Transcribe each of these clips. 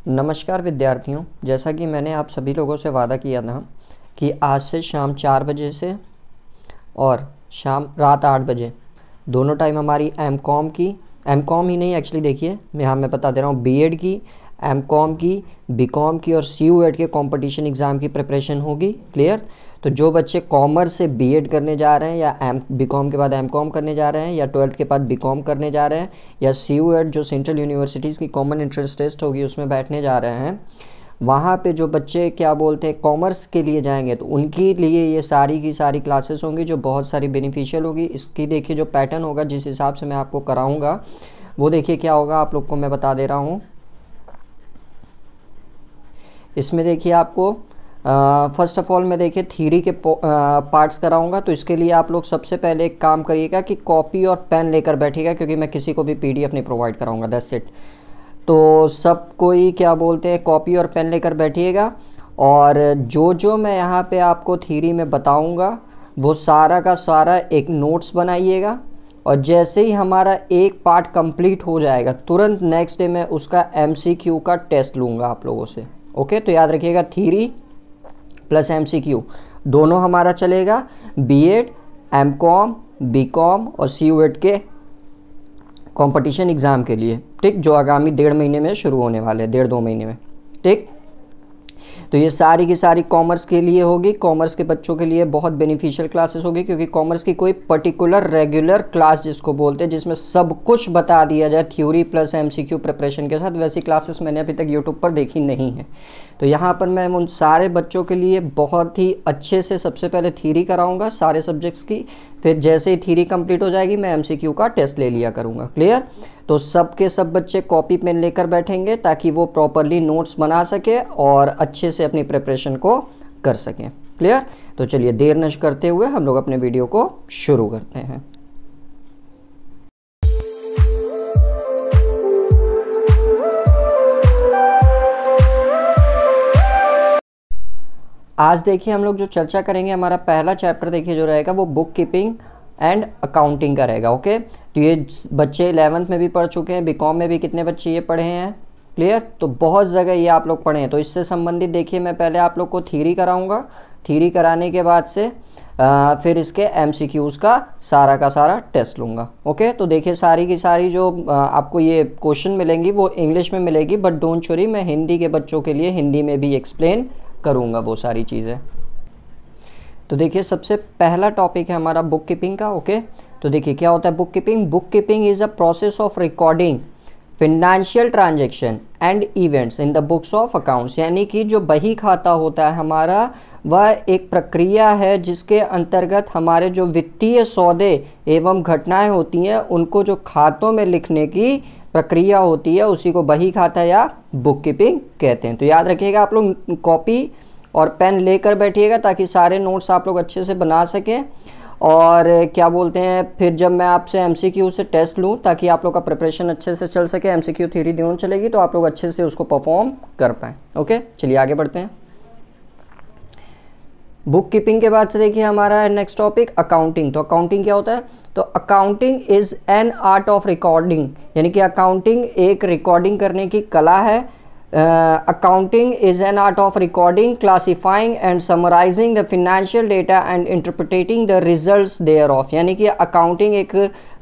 नमस्कार विद्यार्थियों, जैसा कि मैंने आप सभी लोगों से वादा किया था कि आज से शाम 4 बजे से और शाम रात 8 बजे दोनों टाइम हमारी एमकॉम की, एमकॉम ही नहीं एक्चुअली, देखिए मैं बता दे रहा हूँ, बीएड की, एमकॉम की, बीकॉम की और सीयूएट के कंपटीशन एग्ज़ाम की प्रिपरेशन होगी। क्लियर? तो जो बच्चे कॉमर्स से बीएड करने जा रहे हैं या बीकॉम के बाद एमकॉम करने जा रहे हैं या 12th के बाद बीकॉम करने जा रहे हैं या सीयूएट जो सेंट्रल यूनिवर्सिटीज़ की कॉमन एंट्रेंस टेस्ट होगी उसमें बैठने जा रहे हैं, वहाँ पे जो बच्चे क्या बोलते हैं कॉमर्स के लिए जाएंगे तो उनके लिए ये सारी की सारी क्लासेस होंगी जो बहुत सारी बेनिफिशियल होगी। इसकी देखिए जो पैटर्न होगा, जिस हिसाब से मैं आपको कराऊंगा वो देखिए क्या होगा, आप लोग को मैं बता दे रहा हूँ। इसमें देखिए आपको फर्स्ट ऑफ ऑल मैं देखिए थ्योरी के पार्ट्स कराऊंगा। तो इसके लिए आप लोग सबसे पहले एक काम करिएगा कि कॉपी और पेन लेकर बैठिएगा, क्योंकि मैं किसी को भी पीडीएफ नहीं प्रोवाइड कराऊंगा, दैट्स इट। तो सब कोई क्या बोलते हैं कॉपी और पेन लेकर बैठिएगा, और जो जो मैं यहाँ पे आपको थ्योरी में बताऊंगा वो सारा का सारा एक नोट्स बनाइएगा, और जैसे ही हमारा एक पार्ट कंप्लीट हो जाएगा तुरंत नेक्स्ट डे मैं उसका एमसीक्यू का टेस्ट लूँगा आप लोगों से। ओके, तो याद रखिएगा थ्योरी प्लस एमसीक्यू दोनों हमारा चलेगा बीएड, एमकॉम, बीकॉम और सीयूएट के कंपटीशन एग्ज़ाम के लिए, ठीक, जो आगामी 1.5 महीने में शुरू होने वाले हैं, 1.5-2 महीने में, ठीक। तो ये सारी की सारी कॉमर्स के लिए होगी, कॉमर्स के बच्चों के लिए बहुत बेनिफिशियल क्लासेस होगी, क्योंकि कॉमर्स की कोई पर्टिकुलर रेगुलर क्लास जिसको बोलते हैं जिसमें सब कुछ बता दिया जाए थ्योरी प्लस एमसीक्यू प्रिपरेशन के साथ, वैसी क्लासेस मैंने अभी तक यूट्यूब पर देखी नहीं है। तो यहाँ पर मैं उन सारे बच्चों के लिए बहुत ही अच्छे से सबसे पहले थ्योरी कराऊंगा सारे सब्जेक्ट्स की, फिर जैसे ही थ्योरी कंप्लीट हो जाएगी मैं एमसीक्यू का टेस्ट ले लिया करूँगा। क्लियर? तो सब के सब बच्चे कॉपी पेन लेकर बैठेंगे ताकि वो प्रॉपरली नोट्स बना सके और अच्छे से अपनी प्रिपरेशन को कर सकें। क्लियर? तो चलिए देर न करते हुए हम लोग अपने वीडियो को शुरू करते हैं। आज देखिए हम लोग जो चर्चा करेंगे, हमारा पहला चैप्टर देखिए जो रहेगा वो बुक कीपिंग एंड अकाउंटिंग का रहेगा। ओके, तो ये बच्चे 11th में भी पढ़ चुके हैं, बीकॉम में भी कितने बच्चे ये पढ़े हैं। क्लियर? तो बहुत जगह ये आप लोग पढ़े हैं। तो इससे संबंधित देखिए मैं पहले आप लोग को थ्योरी कराऊंगा, थ्योरी कराने के बाद से फिर इसके एमसीक्यूज़ का सारा टेस्ट लूँगा। ओके, तो देखिए सारी की सारी जो आपको ये क्वेश्चन मिलेंगी वो इंग्लिश में मिलेगी, बट डोंट वरी, मैं हिंदी के बच्चों के लिए हिंदी में भी एक्सप्लेन करूँगा वो सारी चीज़ें। तो देखिए सबसे पहला टॉपिक है हमारा बुक कीपिंग का। ओके, तो देखिए क्या होता है book keeping. Book keeping is a process of recording financial transaction and events in the books of accounts, यानी कि जो बही खाता होता है हमारा, वह एक प्रक्रिया है जिसके अंतर्गत हमारे जो वित्तीय सौदे एवं घटनाएं होती हैं उनको जो खातों में लिखने की प्रक्रिया होती है उसी को बही खाता या बुक कीपिंग कहते हैं। तो याद रखिएगा आप लोग कॉपी और पेन लेकर बैठिएगा ताकि सारे नोट्स आप लोग अच्छे से बना सकें, और क्या बोलते हैं फिर जब मैं आपसे एमसीक्यू से टेस्ट लूँ ताकि आप लोग का प्रिपरेशन अच्छे से चल सके, एमसीक्यू थ्योरी दोनों चलेगी तो आप लोग अच्छे से उसको परफॉर्म कर पाएँ। ओके, चलिए आगे बढ़ते हैं। बुक कीपिंग के बाद से देखिए हमारा है नेक्स्ट टॉपिक अकाउंटिंग। तो अकाउंटिंग क्या होता है? तो accounting is an art of recording, यानी कि अकाउंटिंग एक रिकॉर्डिंग करने की कला है। Accounting is an art of recording, classifying and summarising the financial data and interpreting the results thereof, यानी कि अकाउंटिंग एक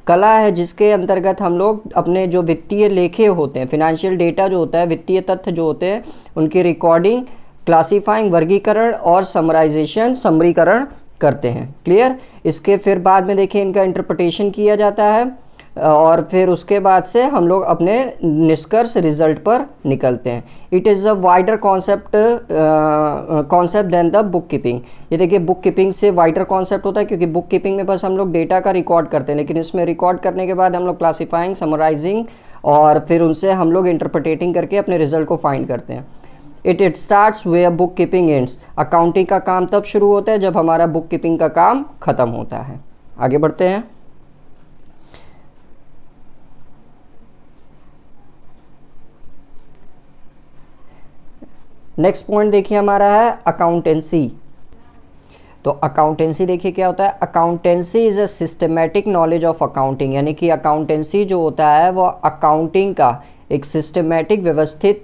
कला है जिसके अंतर्गत हम लोग अपने जो वित्तीय लेखे होते हैं, फिनेंशियल डेटा जो होता है, वित्तीय तथ्य जो होते हैं, उनकी रिकॉर्डिंग, क्लासिफाइंग वर्गीकरण और समराइजेशन समरीकरण करते हैं। क्लियर? इसके फिर बाद में देखिए इनका इंटरप्रिटेशन किया जाता है, और फिर उसके बाद से हम लोग अपने निष्कर्ष रिजल्ट पर निकलते हैं। It is a wider concept than the book keeping. ये देखिए बुक कीपिंग से वाइडर कॉन्सेप्ट होता है, क्योंकि बुक कीपिंग में बस हम लोग डेटा का रिकॉर्ड करते हैं, लेकिन इसमें रिकॉर्ड करने के बाद हम लोग क्लासीफाइंग, समराइजिंग और फिर उनसे हम लोग इंटरप्रिटेटिंग करके अपने रिजल्ट को फाइंड करते हैं। It starts where book keeping ends. Accounting का काम तब शुरू होता है जब हमारा बुक कीपिंग का काम खत्म होता है। आगे बढ़ते हैं। नेक्स्ट पॉइंट देखिए हमारा है अकाउंटेंसी। तो अकाउंटेंसी देखिए क्या होता है। Accountancy is a systematic knowledge of accounting, यानी कि अकाउंटेंसी जो होता है वो अकाउंटिंग का एक सिस्टमेटिक व्यवस्थित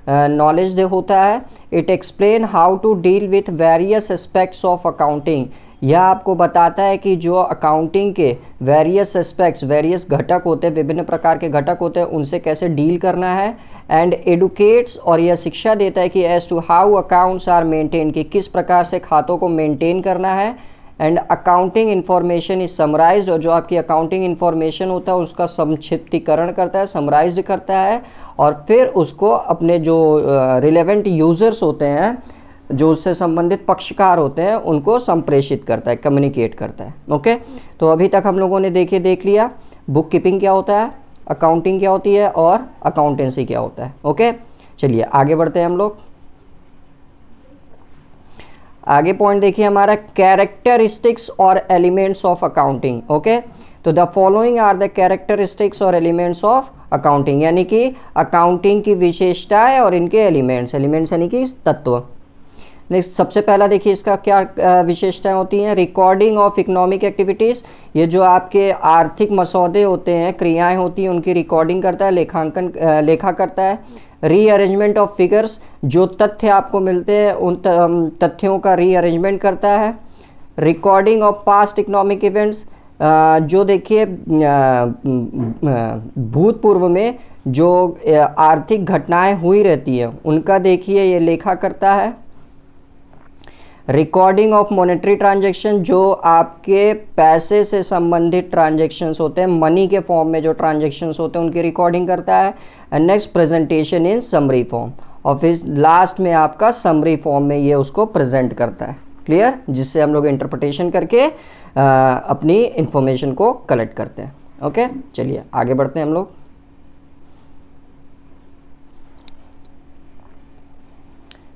नॉलेज होता है। It explain how to deal with various aspects of accounting, यह आपको बताता है कि जो अकाउंटिंग के वेरियस एस्पेक्ट्स, वेरियस घटक होते हैं, विभिन्न प्रकार के घटक होते हैं, उनसे कैसे डील करना है। एंड एडुकेट्स, और यह शिक्षा देता है कि as to how accounts are maintain, कि किस प्रकार से खातों को मेंटेन करना है। And accounting information is summarized, और जो आपकी अकाउंटिंग इन्फॉर्मेशन होता है उसका संक्षिप्तीकरण करता है, समराइज्ड करता है, और फिर उसको अपने जो रिलेवेंट यूजर्स होते हैं, जो उससे संबंधित पक्षकार होते हैं, उनको संप्रेषित करता है, कम्युनिकेट करता है। ओके, तो अभी तक हम लोगों ने देख लिया बुक कीपिंग क्या होता है, अकाउंटिंग क्या होती है, और अकाउंटेंसी क्या होता है। ओके, चलिए आगे बढ़ते हैं हम लोग। आगे पॉइंट देखिए हमारा कैरेक्टरिस्टिक्स और एलिमेंट्स ऑफ अकाउंटिंग। ओके, तो the following are the characteristics और एलिमेंट्स ऑफ अकाउंटिंग, यानी कि अकाउंटिंग की विशेषताएं और इनके एलिमेंट्स यानी कि तत्व। नेक्स्ट, सबसे पहला देखिए इसका क्या विशेषताएं होती हैं। रिकॉर्डिंग ऑफ इकोनॉमिक एक्टिविटीज़, ये जो आपके आर्थिक मसौदे होते हैं, क्रियाएं होती हैं, उनकी रिकॉर्डिंग करता है, लेखा करता है। रीअरेंजमेंट ऑफ फिगर्स, जो तथ्य आपको मिलते हैं उन तथ्यों का रीअरेंजमेंट करता है। Recording of past economic events, जो देखिए भूतपूर्व में जो आर्थिक घटनाएं हुई रहती हैं उनका देखिए ये लेखा करता है। रिकॉर्डिंग ऑफ मॉनेटरी ट्रांजैक्शन, जो आपके पैसे से संबंधित ट्रांजैक्शंस होते हैं, मनी के फॉर्म में जो ट्रांजैक्शंस होते हैं उनकी रिकॉर्डिंग करता है। And next, presentation in summary form, और फिर लास्ट में आपका समरी फॉर्म में ये उसको प्रेजेंट करता है। क्लियर, जिससे हम लोग इंटरप्रिटेशन करके अपनी इंफॉर्मेशन को कलेक्ट करते हैं। ओके, चलिए आगे बढ़ते हैं हम लोग।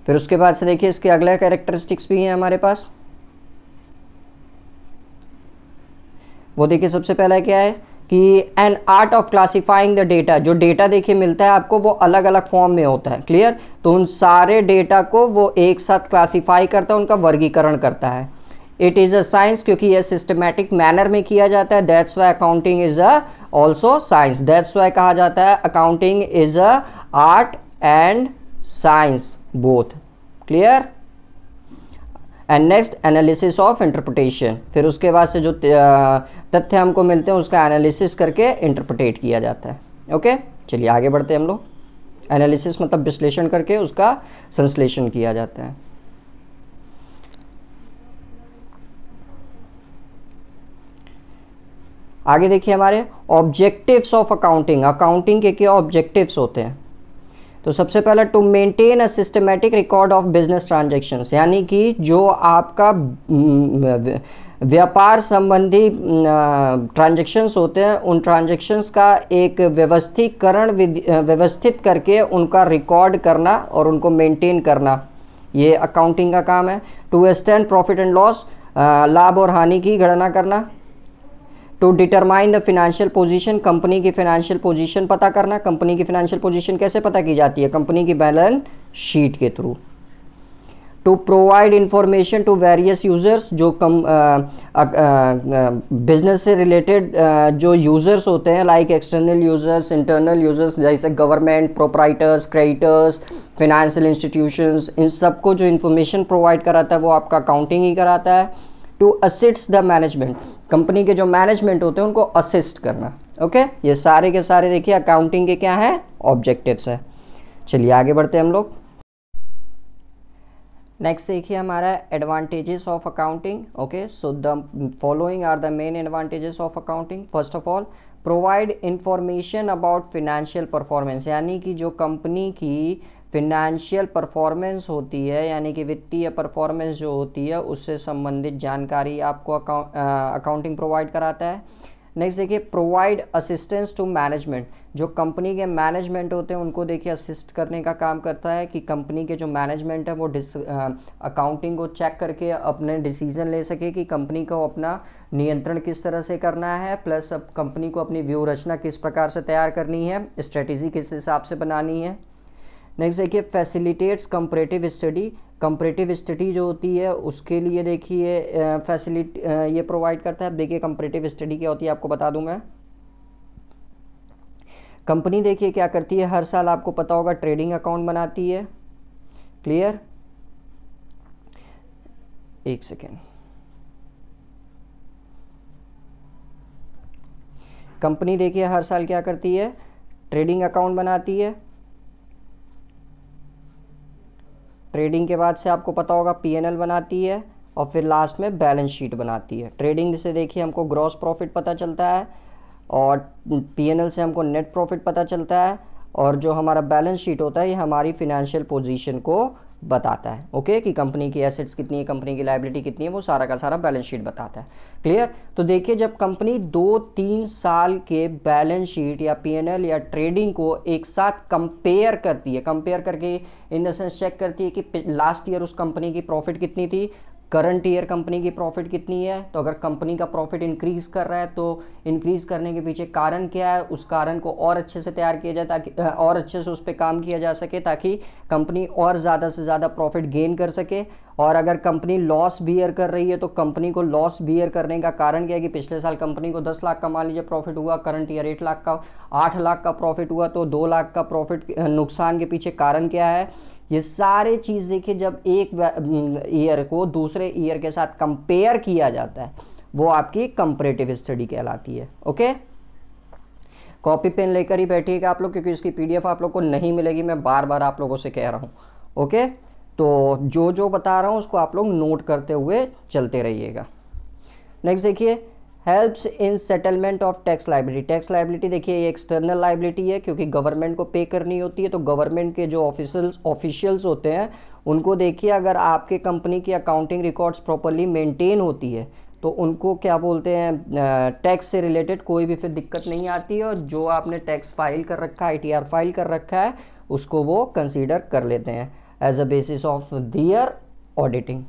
फिर उसके बाद से देखिए इसके अगले कैरेक्टरिस्टिक्स भी हैं हमारे पास। वो देखिए सबसे पहला क्या है कि N art of classifying the data, जो डेटा देखिए मिलता है आपको वो अलग अलग फॉर्म में होता है। क्लियर, तो उन सारे डेटा को वो एक साथ क्लासिफाई करता है, उनका वर्गीकरण करता है। इट इज़ अ साइंस, क्योंकि यह सिस्टमैटिक मैनर में किया जाता है। That's why accounting is a also science, that's why कहा जाता है accounting is a art and science both. Clear, and next, analysis of interpretation, फिर उसके बाद से जो तथ्य हमको मिलते हैं उसका एनालिसिस करके इंटरप्रिटेट किया जाता है। ओके, चलिए आगे बढ़ते हैं हम लोग। एनालिसिस मतलब विश्लेषण करके उसका संश्लेषण किया जाता है। आगे देखिए हमारे ऑब्जेक्टिव्स ऑफ अकाउंटिंग, अकाउंटिंग के क्या ऑब्जेक्टिव्स होते हैं। तो सबसे पहला, to maintain a systematic record of business transactions, यानी कि जो आपका व्यापार संबंधी ट्रांजैक्शंस होते हैं उन ट्रांजैक्शंस का एक व्यवस्थित करके उनका रिकॉर्ड करना और उनको मेंटेन करना, ये अकाउंटिंग का काम है। To ascertain profit and loss, लाभ और हानि की गणना करना। To determine the financial position, company की फिनेंशियल पोजीशन पता करना। कंपनी की फिनेंशियल पोजीशन कैसे पता की जाती है, कंपनी की बैलेंस शीट के through. To provide information to various users, जो बिजनेस से रिलेटेड जो यूजर्स होते हैं, like external users, internal users, जैसे government, proprietors, creditors, financial institutions, इन सबको जो इन्फॉर्मेशन प्रोवाइड कराता है वो आपका अकाउंटिंग ही कराता है। To assist the management, company के जो मैनेजमेंट होते हैं उनको असिस्ट करना। ओके, ये सारे के सारे देखिए अकाउंटिंग के क्या है, ऑब्जेक्टिव्स है। चलिए आगे बढ़ते हैं हम लोग। नेक्स्ट देखिए हमारा advantages of accounting. Okay, so the following are the main advantages of accounting. First of all, provide information about financial performance, यानी कि जो कंपनी की फिनेंशियल परफॉर्मेंस होती है, यानी कि वित्तीय परफॉर्मेंस जो होती है उससे संबंधित जानकारी आपको अकाउंटिंग प्रोवाइड कराता है। नेक्स्ट देखिए, प्रोवाइड असिस्टेंस टू मैनेजमेंट, जो कंपनी के मैनेजमेंट होते हैं उनको देखिए असिस्ट करने का काम करता है कि कंपनी के जो मैनेजमेंट है वो अकाउंटिंग को चेक करके अपने डिसीजन ले सके कि कंपनी को अपना नियंत्रण किस तरह से करना है, प्लस अब कंपनी को अपनी व्यूह रचना किस प्रकार से तैयार करनी है, स्ट्रेटेजी किस हिसाब से बनानी है। नेक्स्ट देखिए, facilitates comparative study, comparative study जो होती है उसके लिए देखिए ये प्रोवाइड करता है। देखिए कंपैरेटिव स्टडी क्या होती है आपको बता दूं मैं। कंपनी देखिए क्या करती है, हर साल आपको पता होगा ट्रेडिंग अकाउंट बनाती है। क्लियर, एक सेकेंड। कंपनी देखिए हर साल क्या करती है, ट्रेडिंग अकाउंट बनाती है। ट्रेडिंग के बाद से आपको पता होगा पीएनएल बनाती है और फिर लास्ट में बैलेंस शीट बनाती है। ट्रेडिंग से देखिए हमको ग्रॉस प्रॉफिट पता चलता है और पीएनएल से हमको नेट प्रॉफिट पता चलता है, और जो हमारा बैलेंस शीट होता है ये हमारी फिनेंशियल पोजीशन को बताता है। ओके, कि कंपनी की एसेट्स कितनी है, कंपनी की लायबिलिटी कितनी है, वो सारा का सारा बैलेंस शीट बताता है। क्लियर, तो देखिए जब कंपनी 2-3 साल के बैलेंस शीट या पीएनएल या ट्रेडिंग को एक साथ कंपेयर करती है, कंपेयर करके इन द सेंस चेक करती है कि लास्ट ईयर उस कंपनी की प्रॉफिट कितनी थी, करंट ईयर कंपनी की प्रॉफिट कितनी है। तो अगर कंपनी का प्रॉफिट इंक्रीज कर रहा है तो इंक्रीज करने के पीछे कारण क्या है, उस कारण को और अच्छे से तैयार किया जाए ताकि और अच्छे से उस पर काम किया जा सके, ताकि कंपनी और ज़्यादा से ज़्यादा प्रॉफिट गेन कर सके। और अगर कंपनी लॉस बियर कर रही है तो कंपनी को लॉस बियर करने का कारण क्या है कि पिछले साल कंपनी को 10 लाख का मान लीजिए प्रॉफिट हुआ, करंट ईयर 8 लाख का प्रॉफिट हुआ, तो 2 लाख का प्रॉफिट नुकसान के पीछे कारण क्या है। ये सारे चीज़ देखिए जब एक ईयर को दूसरे ईयर के साथ कंपेयर किया जाता है वो आपकी कंपैरेटिव स्टडी कहलाती है। ओके, कॉपी पेन लेकर ही बैठिएगा आप लोग, क्योंकि इसकी पीडीएफ आप लोग को नहीं मिलेगी, मैं बार बार आप लोगों से कह रहा हूँ। ओके, तो जो जो बता रहा हूँ उसको आप लोग नोट करते हुए चलते रहिएगा। नेक्स्ट देखिए, helps in settlement of tax liability. Tax liability देखिए ये एक्सटर्नल लाइबिलिटी है, क्योंकि गवर्नमेंट को पे करनी होती है। तो गवर्नमेंट के जो ऑफिशियल्स होते हैं उनको देखिए, अगर आपके कंपनी की अकाउंटिंग रिकॉर्ड्स प्रॉपरली मेंटेन होती है तो उनको क्या बोलते हैं, टैक्स से रिलेटेड कोई भी फिर दिक्कत नहीं आती है, और जो आपने टैक्स फाइल कर रखा है, आईटीआर फाइल कर रखा है, उसको वो कंसीडर कर लेते हैं as a basis of their auditing.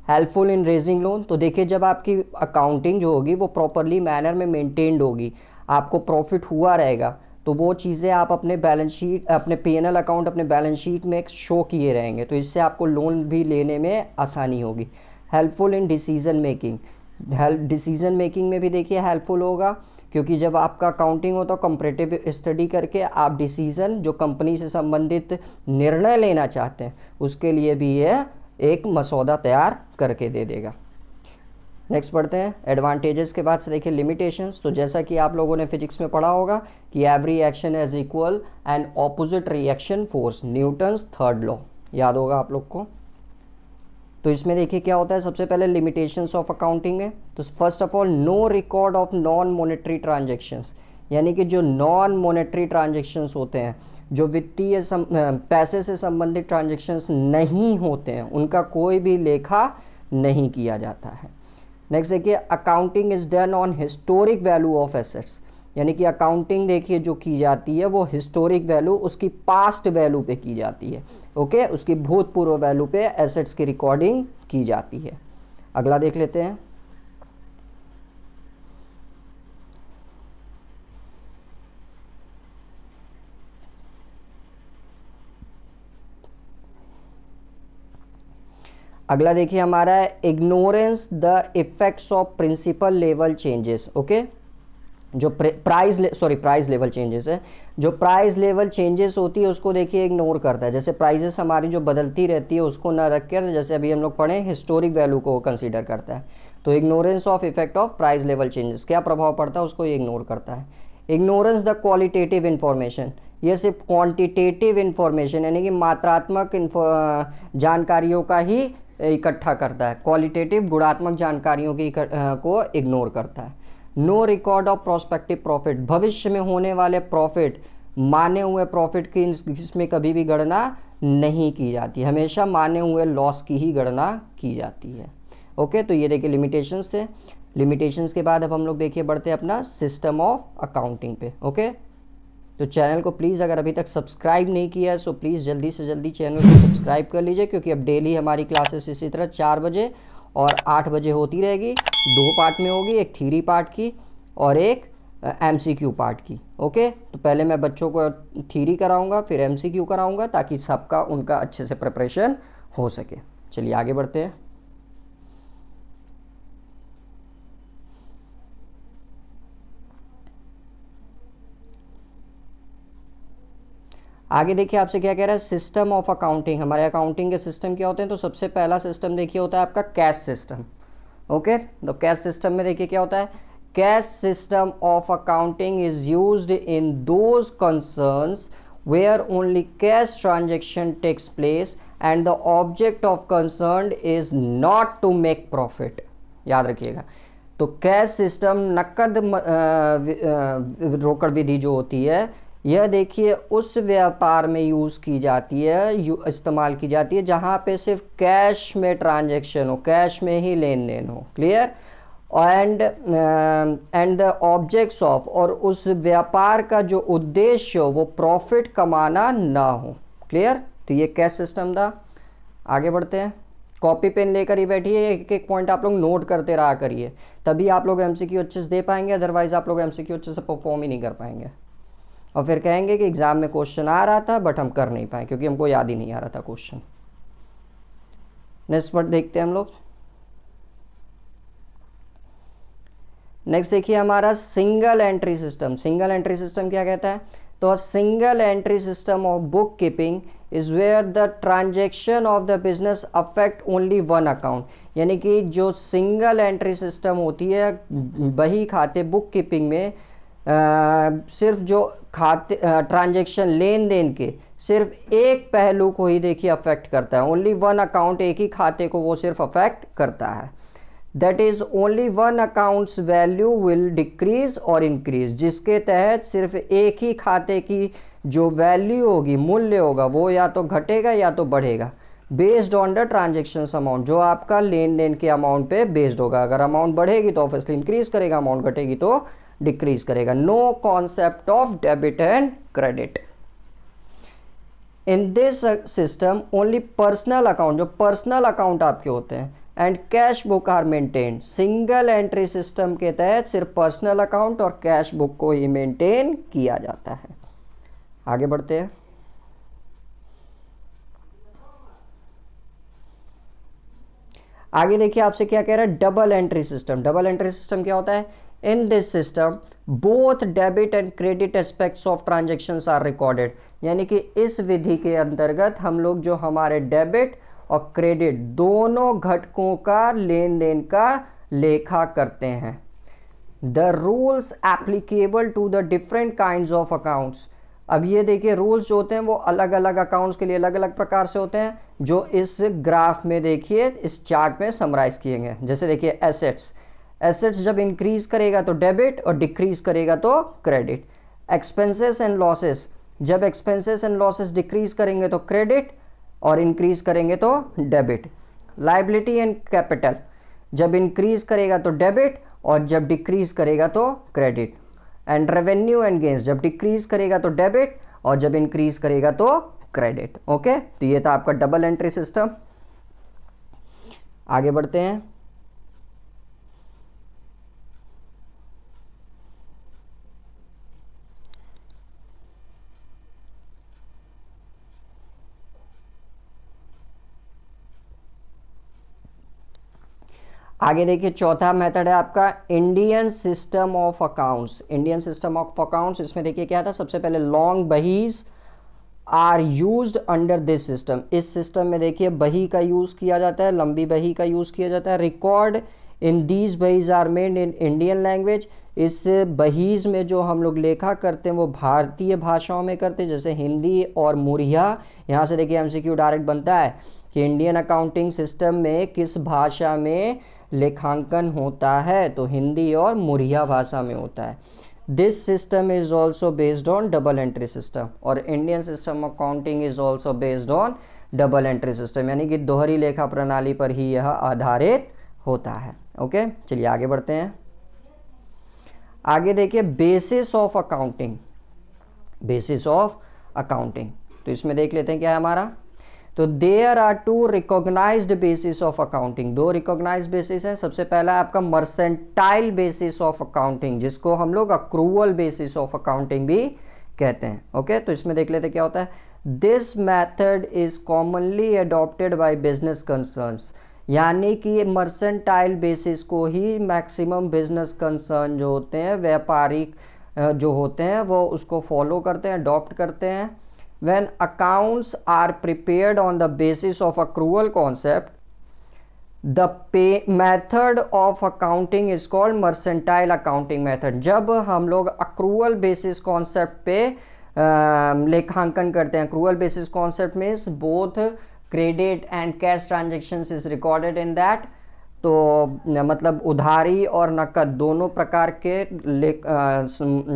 Helpful in raising loan, तो देखिए जब आपकी अकाउंटिंग जो होगी वो प्रॉपरली मैनर में मेंटेन्ड होगी, आपको प्रॉफिट हुआ रहेगा, तो वो चीज़ें आप अपने बैलेंस शीट, अपने पीएनएल अकाउंट, अपने बैलेंस शीट में शो किए रहेंगे, तो इससे आपको लोन भी लेने में आसानी होगी। Helpful in decision making, decision making में भी देखिए हेल्पफुल होगा, क्योंकि जब आपका अकाउंटिंग हो तो कंपैरेटिव स्टडी करके आप डिसीजन जो कंपनी से संबंधित निर्णय लेना चाहते हैं उसके लिए भी ये एक मसौदा तैयार करके दे देगा। नेक्स्ट पढ़ते हैं एडवांटेजेस के बाद से देखिए लिमिटेशंस। तो जैसा कि आप लोगों ने फिजिक्स में पढ़ा होगा कि every action is equal and opposite reaction force, Newton's third law, याद होगा आप लोग को। तो इसमें देखिए क्या होता है, सबसे पहले लिमिटेशंस ऑफ अकाउंटिंग में, तो first of all know record of non monetary transactions, यानी कि जो नॉन मॉनेटरी ट्रांजेक्शन्स होते हैं, जो वित्तीय पैसे से संबंधित ट्रांजेक्शन्स नहीं होते हैं, उनका कोई भी लेखा नहीं किया जाता है। नेक्स्ट देखिए accounting is done on historic value of assets, यानी कि अकाउंटिंग देखिए जो की जाती है वो हिस्टोरिक वैल्यू, उसकी पास्ट वैल्यू पे की जाती है। ओके, उसकी भूतपूर्व वैल्यू पे एसेट्स की रिकॉर्डिंग की जाती है। अगला देख लेते हैं। अगला देखिए हमारा है ignorance the effects of principal level changes. Okay, जो प्राइस लेवल चेंजेस है, जो प्राइस लेवल चेंजेस होती है उसको देखिए इग्नोर करता है। जैसे प्राइजेस हमारी जो बदलती रहती है उसको ना रख कर, जैसे अभी हम लोग पढ़े हिस्टोरिक वैल्यू को कंसीडर करता है। तो ignorance of effect of price level changes, क्या प्रभाव पड़ता है उसको ये इग्नोर करता है। इग्नोरेंस द क्वालिटेटिव इन्फॉर्मेशन, ये सिर्फ क्वांटिटेटिव इन्फॉर्मेशन यानी कि मात्रात्मक जानकारियों का ही इकट्ठा करता है, क्वालिटेटिव गुणात्मक जानकारियों की को इग्नोर करता है। No record of prospective profit, भविष्य में होने वाले प्रॉफिट, माने हुए प्रॉफिट की इसमें कभी भी गणना नहीं की जाती, हमेशा माने हुए लॉस की ही गणना की जाती है। ओके, तो ये देखिए लिमिटेशंस थे। लिमिटेशंस के बाद अब हम लोग देखिए बढ़ते हैं अपना सिस्टम ऑफ अकाउंटिंग पे। ओके, तो चैनल को प्लीज़ अगर अभी तक सब्सक्राइब नहीं किया है सो प्लीज़ जल्दी से जल्दी चैनल को सब्सक्राइब कर लीजिए, क्योंकि अब डेली हमारी क्लासेस इसी तरह 4 बजे और 8 बजे होती रहेगी। 2 पार्ट में होगी, एक थ्योरी पार्ट की और एक एमसीक्यू पार्ट की। ओके, तो पहले मैं बच्चों को थ्योरी कराऊंगा फिर एमसीक्यू कराऊंगा, ताकि सबका उनका अच्छे से प्रिपरेशन हो सके। चलिए आगे बढ़ते हैं। आगे देखिए आपसे क्या कह रहा है, सिस्टम ऑफ अकाउंटिंग। हमारे अकाउंटिंग के सिस्टम क्या होते हैं, तो सबसे पहला सिस्टम देखिए होता है आपका कैश सिस्टम। ओके, तो कैश सिस्टम में देखिए क्या होता है, cash system of accounting is used in those concerns where only cash transaction takes place and the object of concern is not to make profit। याद रखिएगा, तो कैश सिस्टम नकद रोकड़ विधि जो होती है, यह देखिए उस व्यापार में यूज़ की जाती है, इस्तेमाल की जाती है जहाँ पे सिर्फ कैश में ट्रांजैक्शन हो, कैश में ही लेन देन हो। Clear. And the objects of, और उस व्यापार का जो उद्देश्य हो वो प्रॉफिट कमाना ना हो। क्लियर। तो ये कैश सिस्टम था। आगे बढ़ते हैं, कॉपी पेन लेकर ही बैठिए, एक एक पॉइंट आप लोग नोट करते रहा करिए, तभी आप लोग एमसीक्यू अच्छे से दे पाएंगे, अदरवाइज आप लोग एमसीक्यू अच्छे से परफॉर्म ही नहीं कर पाएंगे और फिर कहेंगे कि एग्जाम में क्वेश्चन आ रहा था बट हम कर नहीं पाए क्योंकि हमको याद ही नहीं आ रहा था क्वेश्चन। नेक्स्ट वर्ड देखते हैं हम लोग। नेक्स्ट देखिए हमारा single entry system. Single entry system क्या कहता है, तो single entry system of book keeping is where the transaction of the business affect only one account. यानी कि जो सिंगल एंट्री सिस्टम होती है बही खाते बुक कीपिंग में, सिर्फ जो खाते ट्रांजेक्शन लेन देन के सिर्फ एक पहलू को ही देखिए अफेक्ट करता है, ओनली वन अकाउंट, एक ही खाते को वो सिर्फ अफेक्ट करता है। That is only one accounts value will decrease और इंक्रीज, जिसके तहत सिर्फ एक ही खाते की जो वैल्यू होगी, मूल्य होगा, वो या तो घटेगा या तो बढ़ेगा, based on the transaction amount, जो आपका लेन देन के अमाउंट पे बेस्ड होगा। अगर अमाउंट बढ़ेगी तो ऑब्वियसली इंक्रीज करेगा, अमाउंट घटेगी तो डिक्रीज करेगा। No concept of debit and credit in this system. Only personal account, जो पर्सनल अकाउंट आपके होते हैं, and cash book are maintain. Single entry system के तहत सिर्फ पर्सनल अकाउंट और कैश बुक को ही मेंटेन किया जाता है। आगे बढ़ते हैं। आगे देखिए आपसे क्या कह रहा है, double entry system. Double entry system क्या होता है, in this system both debit and credit aspects of transactions are recorded. यानी कि इस विधि के अंतर्गत हम लोग जो हमारे डेबिट और क्रेडिट दोनों घटकों का लेन देन का लेखा करते हैं। The rules applicable to the different kinds of accounts. अब ये देखिए रूल्स जो होते हैं वो अलग अलग अकाउंट्स के लिए अलग अलग प्रकार से होते हैं, जो इस ग्राफ में देखिए इस चार्ट में समराइज किए गए। जैसे देखिए एसेट्स, एसेट्स जब इंक्रीज करेगा तो डेबिट और डिक्रीज करेगा तो क्रेडिट। एक्सपेंसेस एंड लॉसेस, जब एक्सपेंसेस एंड लॉसेस डिक्रीज करेंगे तो क्रेडिट और इंक्रीज करेंगे तो डेबिट। लायबिलिटी एंड कैपिटल, जब इंक्रीज करेगा तो डेबिट और जब डिक्रीज करेगा तो credit. And revenue and gains, जब डिक्रीज करेगा तो डेबिट और जब इंक्रीज करेगा तो क्रेडिट। ओके, तो ये था आपका डबल एंट्री सिस्टम। आगे बढ़ते हैं। आगे देखिए चौथा मेथड है आपका Indian system of accounts. Indian system of accounts, इसमें देखिए क्या था, सबसे पहले लॉन्ग बहीज are used under this system. इस सिस्टम में देखिए बही का यूज किया जाता है, लंबी बही का यूज किया जाता है। रिकॉर्ड इन दीज बहीज are made in Indian language. इस बहीज में जो हम लोग लेखा करते हैं वो भारतीय भाषाओं में करते हैं, जैसे हिंदी और मुरिया। यहाँ से देखिए एमसीक्यू डायरेक्ट बनता है कि इंडियन अकाउंटिंग सिस्टम में किस भाषा में लेखांकन होता है, तो हिंदी और मुरिया भाषा में होता है। This system is also based on double entry system, और Indian system of accounting is also based on double entry system, यानी कि दोहरी लेखा प्रणाली पर ही यह आधारित होता है। ओके, चलिए आगे बढ़ते हैं। आगे देखिए basis of accounting. Basis of accounting, तो इसमें देख लेते हैं क्या है हमारा। तो there are two recognized basis of accounting. दो रिकॉग्नाइज्ड बेसिस है। सबसे पहला है आपका मर्सेंटाइल बेसिस ऑफ अकाउंटिंग, जिसको हम लोग अक्रूवल बेसिस ऑफ अकाउंटिंग भी कहते हैं। ओके, तो इसमें देख लेते हैं क्या होता है। This method is commonly adopted by business concerns. यानी कि मर्सेंटाइल बेसिस को ही मैक्सिमम बिजनेस कंसर्न जो होते हैं, व्यापारिक जो होते हैं, वो उसको फॉलो करते हैं, अडॉप्ट करते हैं। when accounts are prepared on the basis of accrual concept, the pay method of accounting is called mercantile accounting method. जब हम लोग accrual basis concept पे लेखांकन करते हैं, accrual basis concept means both credit and cash transactions is recorded in that, तो मतलब उधारी और नकद दोनों प्रकार के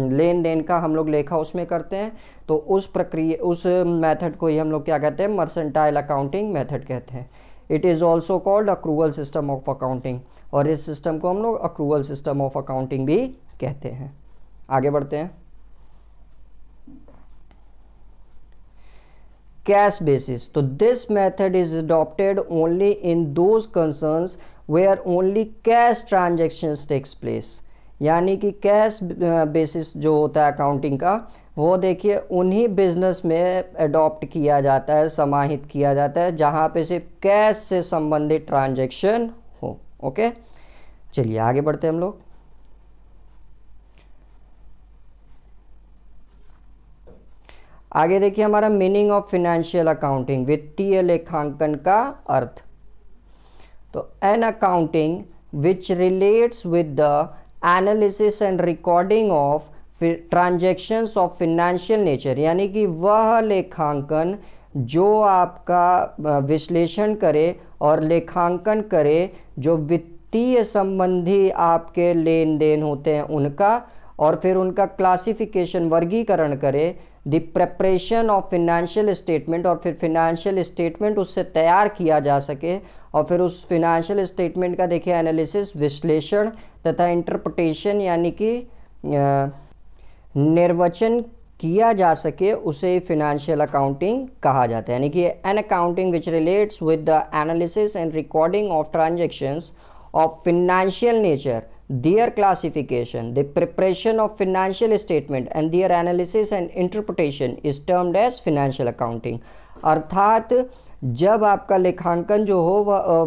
लेन देन का हम लोग लेखा उसमें करते हैं, तो उस प्रक्रिया उस मेथड को ही हम लोग क्या कहते हैं, मर्सेंटाइल अकाउंटिंग मेथड कहते हैं. It is also called accrual system of accounting, और इस सिस्टम को हम लोग अक्रूवल सिस्टम ऑफ अकाउंटिंग भी कहते हैं. आगे बढ़ते हैं. कैश बेसिस, तो this method is adopted only in those concerns where only cash transactions takes place. यानी कि कैश बेसिस जो होता है अकाउंटिंग का, वो देखिए उन्हीं बिजनेस में अडॉप्ट किया जाता है, समाहित किया जाता है जहाँ पे सिर्फ कैश से संबंधित ट्रांजैक्शन हो. ओके, चलिए आगे बढ़ते हैं हम लोग. आगे देखिए हमारा मीनिंग ऑफ फिनेंशियल अकाउंटिंग, वित्तीय लेखांकन का अर्थ. तो an accounting which relates with the analysis and recording of transactions of financial nature, यानी कि वह लेखांकन जो आपका विश्लेषण करे और लेखांकन करे जो वित्तीय संबंधी आपके लेन देन होते हैं उनका, और फिर उनका क्लासिफिकेशन वर्गीकरण करे. The preparation of financial statement, और फिर फिनेंशियल स्टेटमेंट उससे तैयार किया जा सके, और फिर उस फिनेंशियल स्टेटमेंट का देखिए एनालिसिस विश्लेषण तथा इंटरप्रिटेशन यानी कि निर्वचन किया जा सके, उसे फिनेंशियल अकाउंटिंग कहा जाता है. यानी कि an accounting which relates with the analysis and recording of transactions of financial nature, their classification, the preparation of financial statement and their analysis and interpretation is termed as financial accounting. अर्थात जब आपका लेखांकन जो हो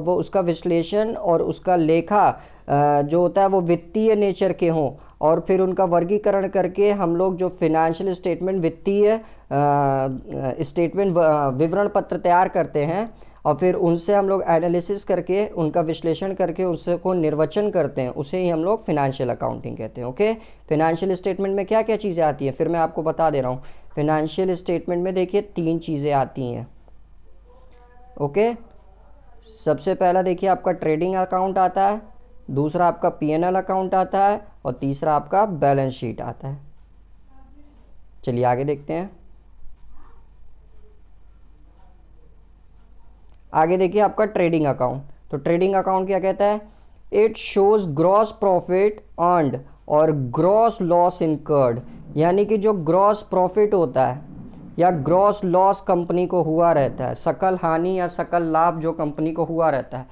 वो उसका विश्लेषण और उसका लेखा जो होता है वो वित्तीय नेचर के हों, और फिर उनका वर्गीकरण करके हम लोग जो फिनेंशियल स्टेटमेंट वित्तीय स्टेटमेंट विवरण पत्र तैयार करते हैं, और फिर उनसे हम लोग एनालिसिस करके उनका विश्लेषण करके उससे को निर्वचन करते हैं, उसे ही हम लोग फिनेंशियल अकाउंटिंग कहते हैं. ओके, फिनेंशियल स्टेटमेंट में क्या क्या चीज़ें आती हैं फिर मैं आपको बता दे रहा हूँ. फिनेंशियल स्टेटमेंट में देखिए 3 चीज़ें आती हैं. ओके, सबसे पहला देखिए आपका ट्रेडिंग अकाउंट आता है, दूसरा आपका P&L अकाउंट आता है, और तीसरा आपका बैलेंस शीट आता है. चलिए आगे देखते हैं. आगे देखिए आपका ट्रेडिंग अकाउंट. तो ट्रेडिंग अकाउंट क्या कहता है, it shows gross profit earned और ग्रॉस लॉस इनकर्ड. यानी कि जो ग्रॉस प्रॉफिट होता है या ग्रॉस लॉस कंपनी को हुआ रहता है, सकल हानि या सकल लाभ जो कंपनी को हुआ रहता है,